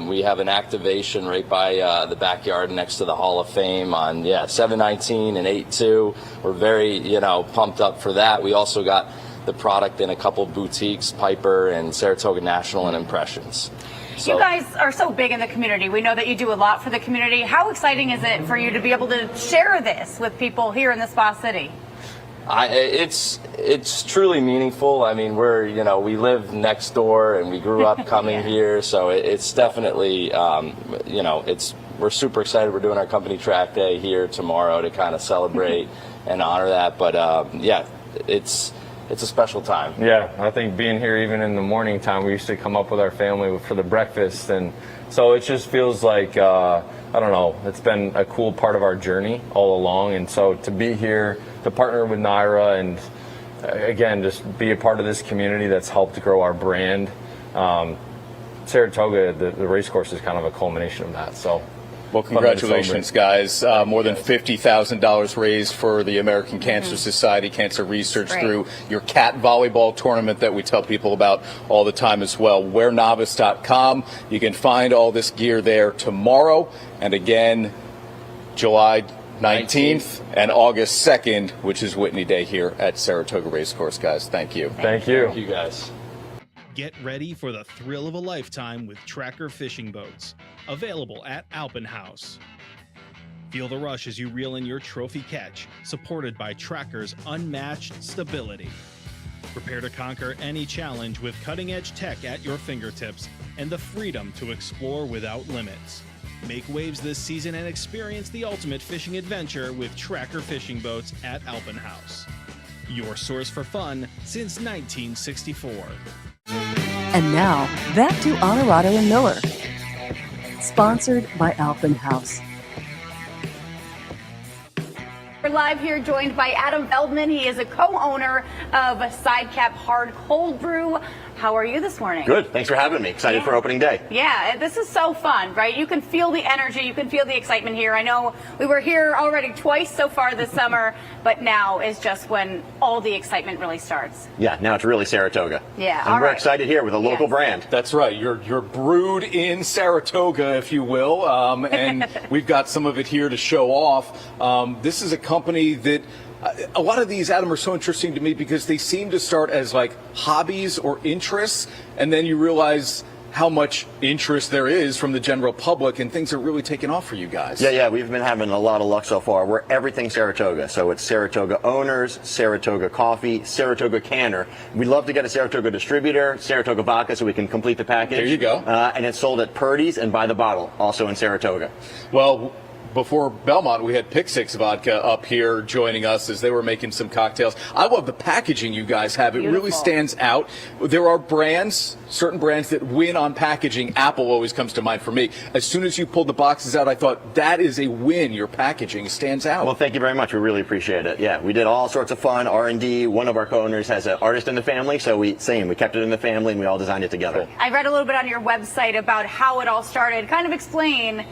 We have an activation right by the backyard next to the Hall of Fame on 7/19 and 8/2. We're very, you know, pumped up for that. We also got the product in a couple boutiques, Piper and Saratoga National and Impressions. So, you guys are so big in the community. We know that you do a lot for the community. How exciting is it for you to be able to share this with people here in the Spa City? It's truly meaningful. I mean, we live next door and we grew up coming here, so it's definitely, we're super excited. We're doing our company track day here tomorrow to kind of celebrate and honor that. But it's a special time. Yeah, I think being here even in the morning time, we used to come up with our family for the breakfast, and so it just feels like I don't know, it's been a cool part of our journey all along. And so to be here, to partner with Naira, and again, just be a part of this community that's helped grow our brand. Saratoga, the race course is kind of a culmination of that. So, well, congratulations, guys. More than $50,000 raised for the American Cancer Society Cancer Research through your cat volleyball tournament that we tell people about all the time as well. Wearnovice.com. You can find all this gear there tomorrow. And again, July 19th and August 2nd, which is Whitney Day here at Saratoga Race Course, guys. Thank you. Thank you. Thank you, guys. Get ready for the thrill of a lifetime with Tracker fishing boats, available at Alpenhaus. Feel the rush as you reel in your trophy catch, supported by Tracker's unmatched stability. Prepare to conquer any challenge with cutting-edge tech at your fingertips and the freedom to explore without limits. Make waves this season and experience the ultimate fishing adventure with Tracker fishing boats at Alpenhaus. Your source for fun since 1964. And now, back to Onorato and Miller. Sponsored by Alpenhaus. We're live here joined by Adam Feldman. He is a co-owner of Sidecap Hard Cold Brew. How are you this morning? Good. Thanks for having me. Excited for opening day. Yeah, this is so fun, right? You can feel the energy. You can feel the excitement here. I know we were here already twice so far this summer, but now is just when all the excitement really starts. Yeah, now it's really Saratoga. Yeah, and we're excited here with a local brand. That's right. You're brewed in Saratoga, if you will, and we've got some of it here to show off. This is a company that a lot of these, Adam, are so interesting to me because they seem to start as like hobbies or interests, and then you realize how much interest there is from the general public, and things are really taking off for you guys. Yeah, we've been having a lot of luck so far. We're everything Saratoga. So it's Saratoga owners, Saratoga coffee, Saratoga canner. We'd love to get a Saratoga distributor, Saratoga vodka, so we can complete the package. There you go. And it's sold at Purdy's and by the bottle, also in Saratoga. Well, before Belmont, we had Pick Six Vodka up here joining us as they were making some cocktails. I love the packaging you guys have. It really stands out. There are brands, certain brands that win on packaging. Apple always comes to mind for me. As soon as you pulled the boxes out, I thought that is a win. Your packaging stands out. Well, thank you very much. We really appreciate it. Yeah, we did all sorts of fun R&D. One of our co-owners has an artist in the family, so we kept it in the family and we all designed it together. I read a little bit on your website about how it all started. Kind of explain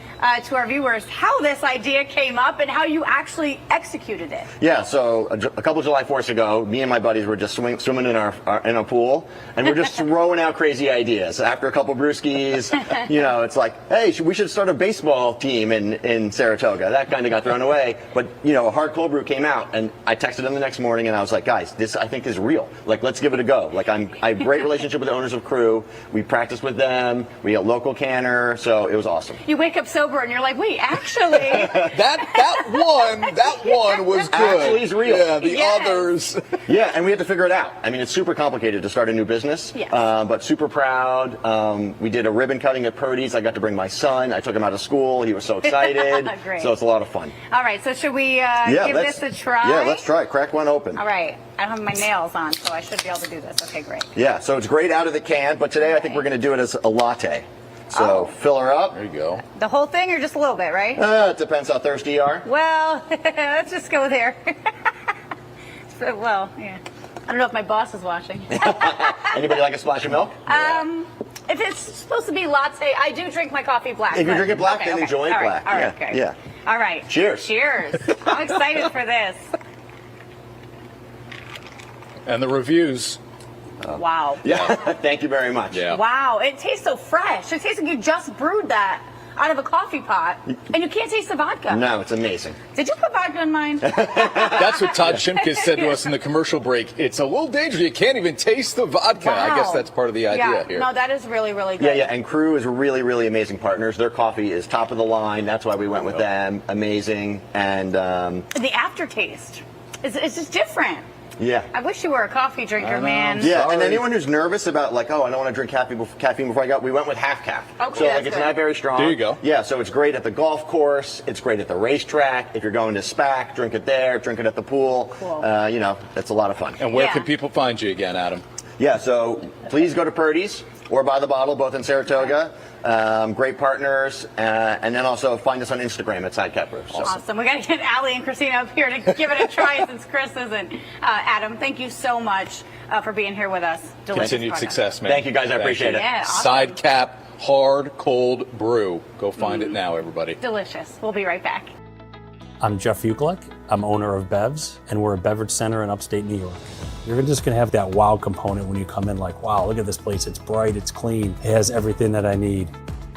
to our viewers how this idea came up and how you actually executed it. Yeah, so a couple of July 4ths ago, me and my buddies were just swimming in a pool, and we're just throwing out crazy ideas. After a couple brewskis, it's like, hey, we should start a baseball team in Saratoga. That kind of got thrown away, but a hard cold brew came out, and I texted them the next morning, and I was like, guys, this I think is real. Like, let's give it a go. Like, I have a great relationship with the owners of Crew. We practiced with them. We got local canner, so it was awesome. You wake up sober, and you're like, wait, actually. that one was good. Actually, it's real. Yeah, the others. Yeah, and we had to figure it out. I mean, it's super complicated to start a new business, but super proud. We did a ribbon cutting at Purdy's. I got to bring my son. I took him out of school. He was so excited. Great. So it's a lot of fun. All right, so should we give this a try? Yeah, let's try it. Crack one open. All right. I don't have my nails on, so I should be able to do this. Okay, great. Yeah, so it's great out of the can, but today I think we're going to do it as a latte. So fill her up. There you go. The whole thing or just a little bit, right? It depends how thirsty you are. Well, let's just go there. Well, yeah. I don't know if my boss is watching. Anybody like a splash of milk? If it's supposed to be latte, I do drink my coffee black. If you drink it black, then enjoy it black. All right, okay. Yeah. All right. Cheers. Cheers. I'm excited for this. And the reviews. Wow. Yeah, thank you very much. Yeah. Wow, it tastes so fresh. It tastes like you just brewed that out of a coffee pot, and you can't taste the vodka. No, it's amazing. Did you put vodka in mine? That's what Todd Shimkus said to us in the commercial break. It's a little dangerous. You can't even taste the vodka. Wow. I guess that's part of the idea here. No, that is really, really good. Yeah, and Crew is really, really amazing partners. Their coffee is top of the line. That's why we went with them. Amazing. And the aftertaste is just different. Yeah. I wish you were a coffee drinker, man. Yeah, and anyone who's nervous about like, oh, I don't want to drink caffeine before I go, we went with half cap. Okay, so that's it's good. not very strong. There you go. Yeah, so it's great at the golf course. It's great at the racetrack. If you're going to SPAC, drink it there. Drink it at the pool. Cool. It's a lot of fun. And where can people find you again, Adam? Yeah, so please go to Purdy's or By the Bottle, both in Saratoga. Great partners, and then also find us on Instagram at Sidecap Brew. So. Awesome. We got to get Allie and Christina up here to give it a try since Chris isn't. Adam, thank you so much for being here with us. Delicious Continued product. success, man. Thank you, guys. I appreciate it. Yeah, awesome. Sidecap hard cold brew. Go find it now, everybody. Delicious. We'll be right back. I'm Jeff Ukelek. I'm owner of Bev's, and we're a beverage center in upstate New York. You're just going to have that wow component when you come in, like, wow, look at this place. It's bright, it's clean, it has everything that I need.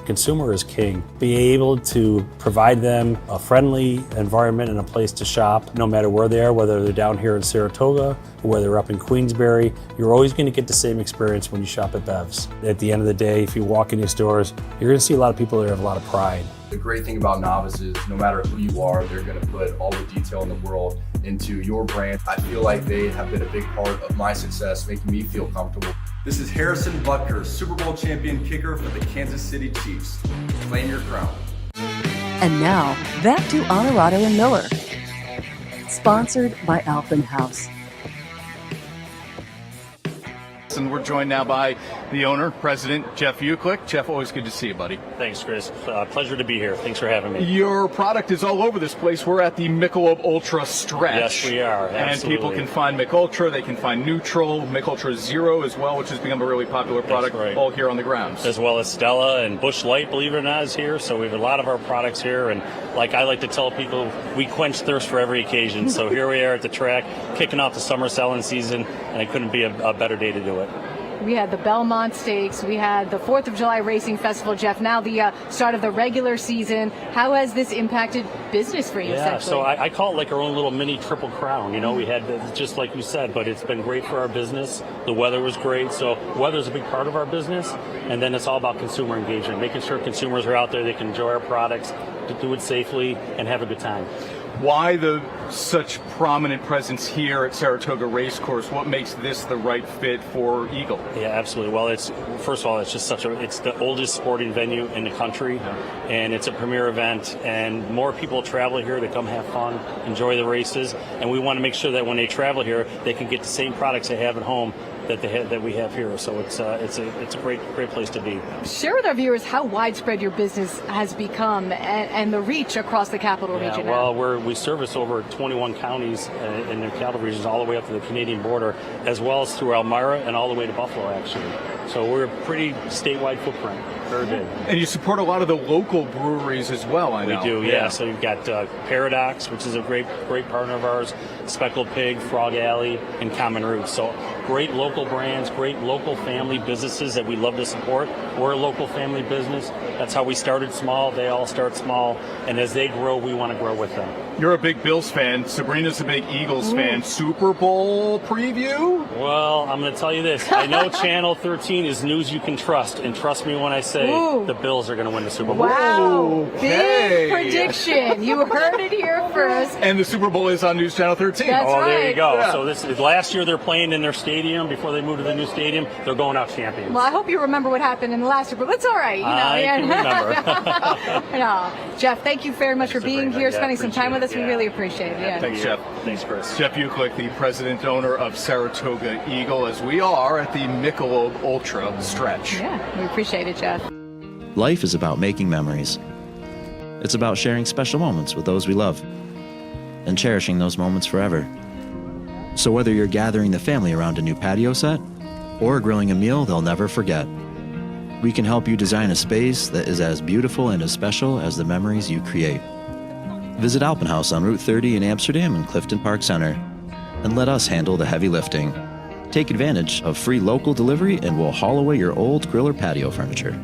Consumer is king. Be able to provide them a friendly environment and a place to shop, no matter where they are, whether they're down here in Saratoga or whether they're up in Queensbury. You're always going to get the same experience when you shop at Bev's. At the end of the day, if you walk in these stores, you're going to see a lot of people that have a lot of pride. The great thing about Novice is no matter who you are, they're going to put all the detail in the world into your brand. I feel like they have been a big part of my success, making me feel comfortable. This is Harrison Butker, Super Bowl champion kicker for the Kansas City Chiefs. Claim your crown. And now, back to Onorato and Miller. Sponsored by Alpen House. Sports, and we're joined now by the owner, President Jeff Uklick. Jeff, always good to see you, buddy. Thanks, Chris. Pleasure to be here. Thanks for having me. Your product is all over this place. We're at the Michelob Ultra Stretch. Yes, we are. Absolutely. And people can find Mich Ultra, they can find Neutral, Mich Ultra Zero as well, which has become a really popular product, all here on the grounds. As well as Stella and Busch Light, believe it or not, is here. So we have a lot of our products here. And like I like to tell people, we quench thirst for every occasion. So here we are at the track, kicking off the summer selling season, and it couldn't be a better day to do it. We had the Belmont Stakes. We had the 4th of July Racing Festival, Jeff. Now the start of the regular season. How has this impacted business for you, Yeah, essentially? so I call it like our own little mini Triple Crown. You know, we had, just like you said, but it's been great for our business. The weather was great. So weather's a big part of our business. And then it's all about consumer engagement, making sure consumers are out there, they can enjoy our products, do it safely, and have a good time. Why such prominent presence here at Saratoga Race Course? What makes this the right fit for Eagle? Yeah, absolutely. Well, first of all, it's just it's the oldest sporting venue in the country, and it's a premier event, and more people travel here to come have fun, enjoy the races, and we want to make sure that when they travel here, they can get the same products they have at home that we have here. So it's a great place to be. Share with our viewers how widespread your business has become and the reach across the capital region. Well, we service over 21 counties in the capital regions, all the way up to the Canadian border, as well as through Elmira and all the way to Buffalo, actually. So we're a pretty statewide footprint, very big. And you support a lot of the local breweries as well, I know. We do, yeah. So you've got Paradox, which is a great partner of ours, Speckled Pig, Frog Alley, and Common Roots. So great local brands, great local family businesses that we love to support. We're a local family business. That's how we started small. They all start small. And as they grow, we want to grow with them. You're a big Bills fan. Sabrina's a big Eagles fan. Super Bowl preview? Well, I'm going to tell you this. I know Channel 13 is news you can trust. And trust me when I say the Bills are going to win the Super Bowl. Wow. Big prediction. You heard it here first. And the Super Bowl is on News Channel 13. That's right. There you go. Yeah. So last year they're playing in their stadium before they moved to the new stadium. They're going out champions. Well, I hope you remember what happened in the last Super Bowl. It's all right. I can remember. No. Jeff, thank you very much for being here, spending some time with us. it. We really appreciate it. Yeah. Thanks, Jeff. Thanks, Chris. Jeff Uklick, the president owner of Saratoga Eagle, as we are at the Michelob Ultra Stretch. Yeah, we appreciate it, Jeff. Life is about making memories. It's about sharing special moments with those we love and cherishing those moments forever. So whether you're gathering the family around a new patio set or grilling a meal they'll never forget, we can help you design a space that is as beautiful and as special as the memories you create. Visit Alpenhaus on Route 30 in Amsterdam and Clifton Park Center, and let us handle the heavy lifting. Take advantage of free local delivery and we'll haul away your old grill or patio furniture.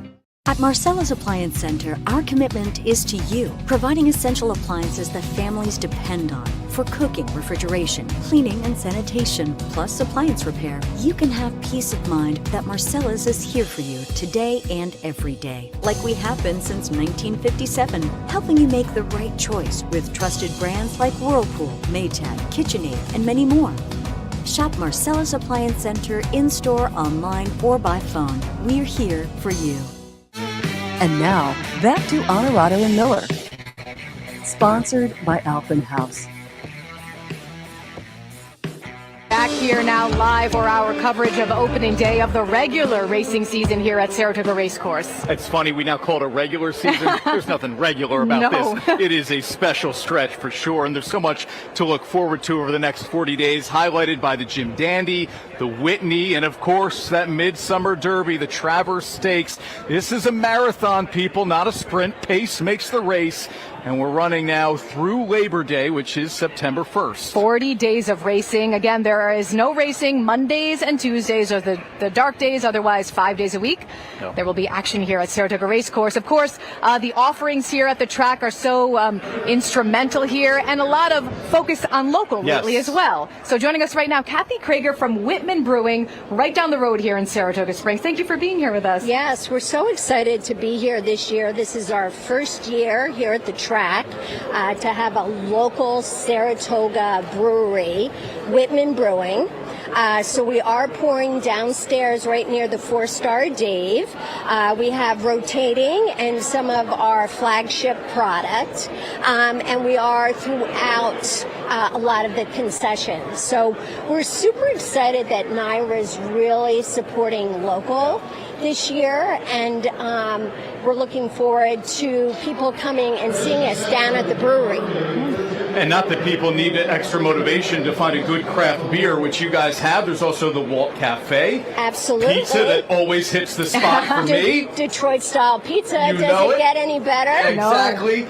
At Marcella's Appliance Center, our commitment is to you, providing essential appliances that families depend on for cooking, refrigeration, cleaning, and sanitation, plus appliance repair. You can have peace of mind that Marcella's is here for you today and every day, like we have been since 1957, helping you make the right choice with trusted brands like Whirlpool, Maytag, KitchenAid, and many more. Shop Marcella's Appliance Center in-store, online, or by phone. We're here for you. And now, back to Onorato and Miller. Sponsored by Alpenhaus. Back here now live for our coverage of opening day of the regular racing season here at Saratoga Race Course. It's funny, we now call it a regular season. There's nothing regular about this. It is a special stretch for sure, and there's so much to look forward to over the next 40 days, highlighted by the Jim Dandy, the Whitney, and of course that Midsummer Derby, the Traverse Stakes. This is a marathon, people, not a sprint. Pace makes the race. And we're running now through Labor Day, which is September 1st. 40 days of racing. Again, there is no racing. Mondays and Tuesdays are the dark days, otherwise 5 days a week. No. There will be action here at Saratoga Race Course. Of course, the offerings here at the track are so instrumental here, and a lot of focus on local lately as well. So joining us right now, Kathy Krager from Whitman Brewing, right down the road here in Saratoga Springs. Thank you for being here with us. Yes, we're so excited to be here this year. This is our first year here at the track to have a local Saratoga brewery, Whitman Brewing. So we are pouring downstairs right near the 4-Star Dave. We have rotating and some of our flagship product. And we are throughout a lot of the concessions. So we're super excited that NYRA is really supporting local this year, and we're looking forward to people coming and seeing us down at the brewery. And not that people need extra motivation to find a good craft beer, which you guys have. There's also the Walt Cafe. Absolutely. Pizza that always hits the spot for me. Detroit-style pizza. You Does know it it get any better? Exactly.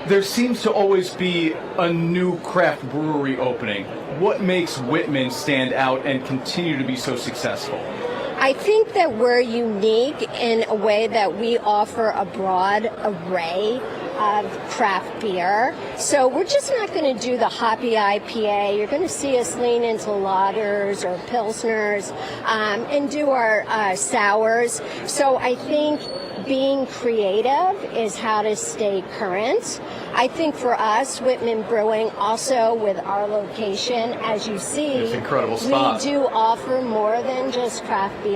There seems to always be a new craft brewery opening. What makes Whitman stand out and continue to be so successful? I think that we're unique in a way that we offer a broad array of craft beer. So we're just not going to do the hoppy IPA. You're going to see us lean into lagers or pilsners and do our sours. So I think being creative is how to stay current. I think for us, Whitman Brewing, also with our location, as you see, it's an incredible spot. We do offer more than just craft beer.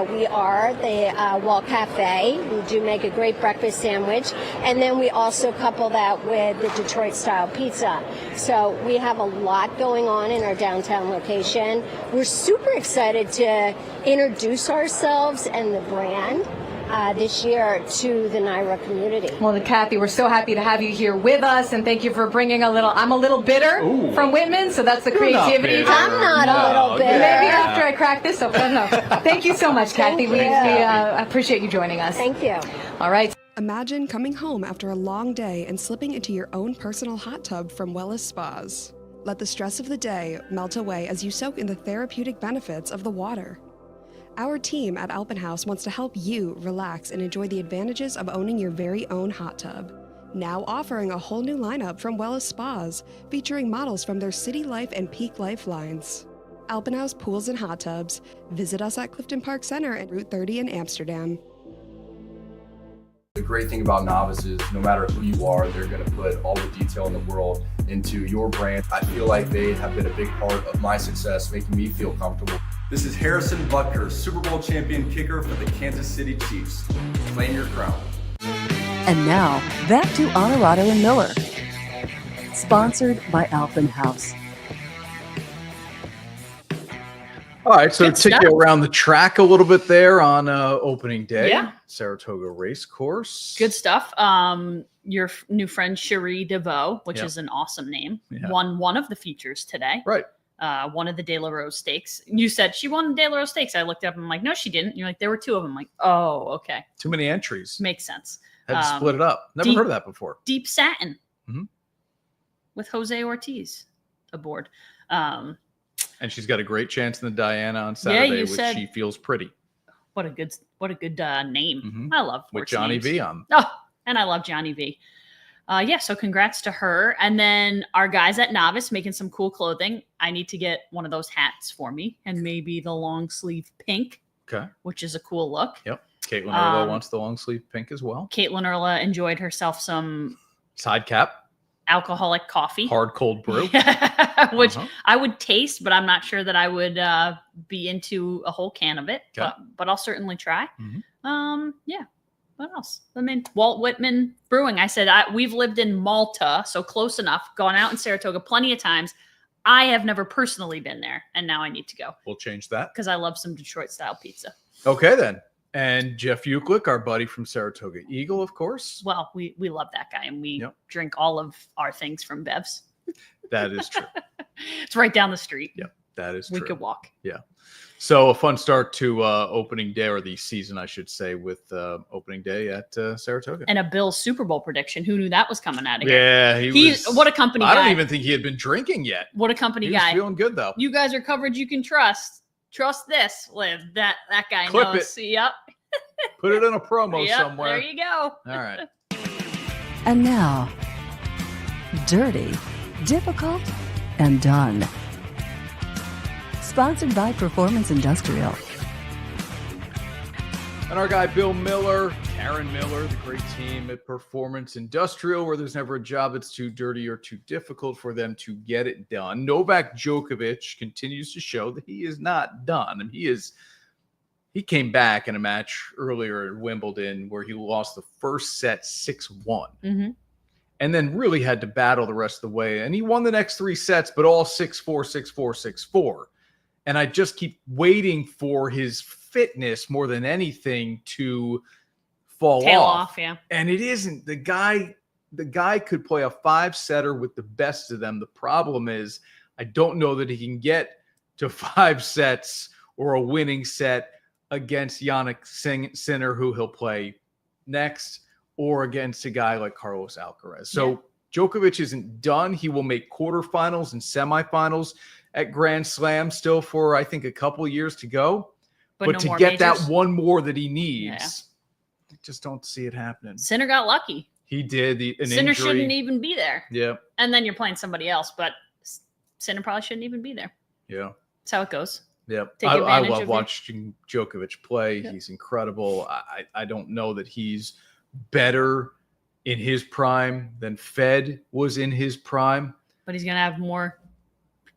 We are the Walt Cafe. We do make a great breakfast sandwich. And then we also couple that with the Detroit-style pizza. So we have a lot going on in our downtown location. We're super excited to introduce ourselves and the brand this year to the NYRA community. Well, Kathy, we're so happy to have you here with us, and thank you for bringing I'm a little bitter from Whitman, so that's the creativity. I'm not a little bitter. Maybe after I crack this open. I don't know. Thank you so much, Kathy. We appreciate you joining us. Thank you. All right. Imagine coming home after a long day and slipping into your own personal hot tub from Wellness Spas. Let the stress of the day melt away as you soak in the therapeutic benefits of the water. Our team at Alpenhaus wants to help you relax and enjoy the advantages of owning your very own hot tub. Now offering a whole new lineup from Wellness Spas, featuring models from their City Life and Peak Life lines. Alpenhaus Pools and Hot Tubs. Visit us at Clifton Park Center and Route 30 in Amsterdam. The great thing about Novice is no matter who you are, they're going to put all the detail in the world into your brand. I feel like they have been a big part of my success, making me feel comfortable. This is Harrison Butker, Super Bowl champion kicker for the Kansas City Chiefs. Claim your crown. And now, back to Onorato and Miller. Sponsored by Alpenhaus. All right, so take you around the track a little bit there on opening day. Yeah. Saratoga Race Course. Good stuff. Your new friend Cherie DeVoe, which is an awesome name, won one of the features today. Right. One of the De La Rose Stakes. You said she won the De La Rose Stakes. I looked up and I'm like, no, she didn't. You're like, there were two of them. I'm like, oh, okay. Too many entries. Makes sense. Had to split it up. Never heard of that before. Deep Satin with Jose Ortiz aboard. And she's got a great chance in the Diana on Saturday, which she feels pretty. What a good name. I love with Johnny names. V on. Oh, and I love Johnny V. So congrats to her. And then our guys at Novice making some cool clothing. I need to get one of those hats for me and maybe the long sleeve pink, which is a cool look. Yep. Caitlin Erla wants the long sleeve pink as well. Caitlin Erla enjoyed herself some side cap alcoholic coffee, hard cold brew, which I would taste, but I'm not sure that I would be into a whole can of it. But I'll certainly try. What else? I mean, Walt Whitman Brewing. I said we've lived in Malta, so close enough. Gone out in Saratoga plenty of times. I have never personally been there, and now I need to go. We'll change that because I love some Detroit style pizza. Okay, then. And Jeff Uklick, our buddy from Saratoga Eagle, of course. Well, we love that guy, and we drink all of our things from Bev's. That is true. It's right down the street. Yep, that is true. We could walk. Yeah. So a fun start to opening day, or the season, I should say, with opening day at Saratoga. And a Bills Super Bowl prediction. Who knew that was coming out of here? Yeah, he's what a company guy. I don't even think he had been drinking yet. What a company guy. He was feeling good, though. You guys are coverage you can trust. Trust this, Liv. That guy Clip knows. It. Yep. Put it in a promo somewhere. There you go. All right. And now, Dirty, Difficult, and Done. Sponsored by Performance Industrial. And our guy Bill Miller Karen Miller, the great team at Performance Industrial, where there's never a job that's too dirty or too difficult for them to get it done. Novak Djokovic continues to show that he is not done. And he came back in a match earlier at Wimbledon where he lost the first set 6-1. Mm-hmm. And then really had to battle the rest of the way. And he won the next 3 sets, but all 6-4, 6-4, 6-4. And I just keep waiting for his fitness more than anything to tail off. Yeah. And it isn't. The guy could play a 5-setter with the best of them. The problem is I don't know that he can get to 5 sets or a winning set against Yannick Sinner, who he'll play next, or against a guy like Carlos Alcaraz. So Djokovic isn't done. He will make quarterfinals and semifinals at Grand Slam still for, I think, a couple years to go. But no to more get majors? that one more that he needs, I just don't see it happening. Sinner got lucky. He did. Sinner shouldn't even be there. Yeah. And then you're playing somebody else, but Sinner probably shouldn't even be there. Yeah. That's how it goes. Yep. Take I advantage love of watching Djokovic play. Yep. He's incredible. I don't know that he's better in his prime than Fed was in his prime. But he's going to have more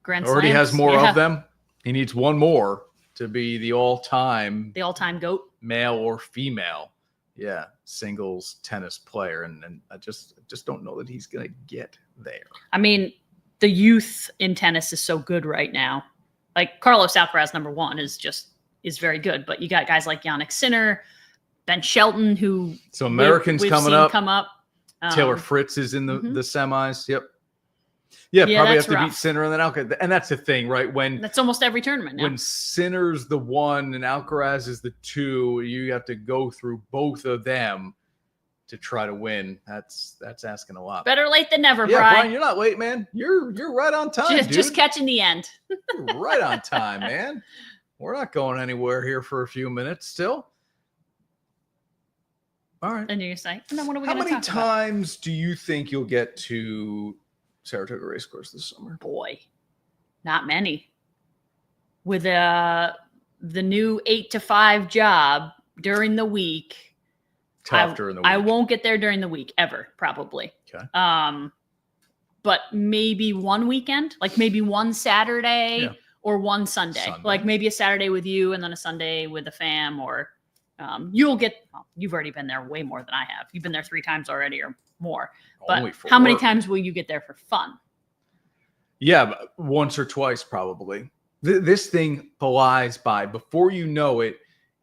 Grand Slams. Already has more of them. He needs one more to be the all-time GOAT, male or female. Yeah, singles tennis player. And I just don't know that he's going to get there. I mean, the youth in tennis is so good right now. Like Carlos Alcaraz, number 1, is very good. But you got guys like Yannick Sinner, Ben Shelton, who so Americans we've coming seen up. come up. Taylor Fritz is in the semis. Yep. Yeah, probably have to beat Sinner and then Alcaraz. And that's the thing, right? That's almost every tournament now. When Sinner's the 1 and Alcaraz is the 2, you have to go through both of them to try to win. That's asking a lot. Better late than never, Yeah, Brian. Brian, you're not late, man. You're right on time, Just catching the end. You're right on time, man. We're not going anywhere here for a few minutes still. All right. And you're saying, and then what are we How going to many talk about? times do you think you'll get to Saratoga Race Course this summer? Boy, not many. With the new 8 to 5 job during the week, Tough during the week. I won't get there during the week ever, probably. Okay. But maybe one weekend, like maybe one Saturday or one Sunday. Like maybe a Saturday with you and then a Sunday with the fam, or you've already been there way more than I have. You've been there 3 times already or more. But how many times will you get there for fun? Yeah, once or twice probably. This thing flies by. Before you know it,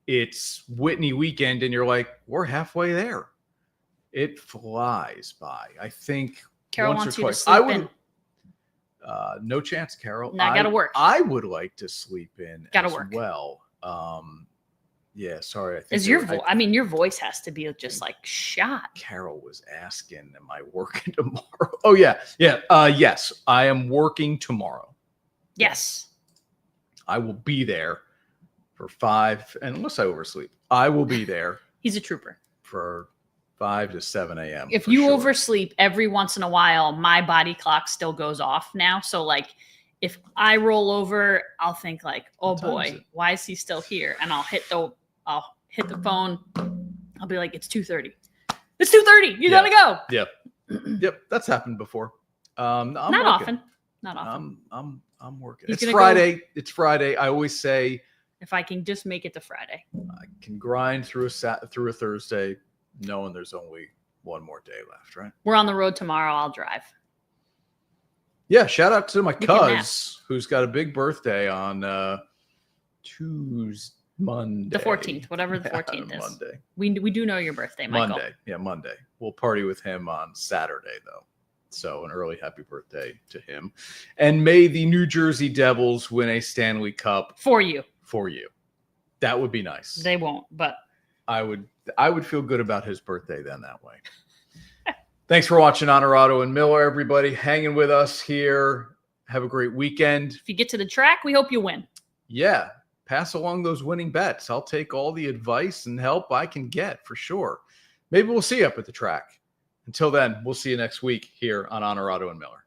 it's Whitney weekend and you're like, we're halfway there. It flies by. I think Carol once wants or you to twice. sleep in. No chance, Carol. No, I gotta work. I would like to sleep in Gotta as work. well. Yeah, sorry. I think Is your your voice has to be just like shot. Carol was asking, am I working tomorrow? Oh, yeah. Yeah. Yes, I am working tomorrow. Yes. I will be there for 5, and unless I oversleep, I will be there He's a trooper. for 5 to 7 a.m. If for you sure. oversleep every once in a while, my body clock still goes off now. So like if I roll over, I'll think like, oh What time is boy, it? why is he still here? And I'll hit the phone. I'll be like, it's 2:30. It's 2:30. You gotta go. Yep. Yep. That's happened before. I'm Not working. often. Not often. I'm working. He's It's gonna Friday. It's Friday. I always say If I can just make it to Friday. I can grind through a Thursday, knowing there's only one more day left, right? We're on the road tomorrow. I'll drive. Yeah, shout out to my You can nap. cuz who's got a big birthday on Monday. The 14th, whatever the Yeah, 14th is. Monday. We do know your birthday, Michael. Monday. Yeah, Monday. We'll party with him on Saturday, though. So an early happy birthday to him. And may the New Jersey Devils win a Stanley Cup For you. for you. That would be nice. They won't, but I would feel good about his birthday then that way. Thanks for watching Onorato and Miller, everybody. Hanging with us here. Have a great weekend. if you get to the track, we hope you win. Yeah, pass along those winning bets. I'll take all the advice and help I can get for sure. Maybe we'll see you up at the track. Until then, we'll see you next week here on Onorato and Miller.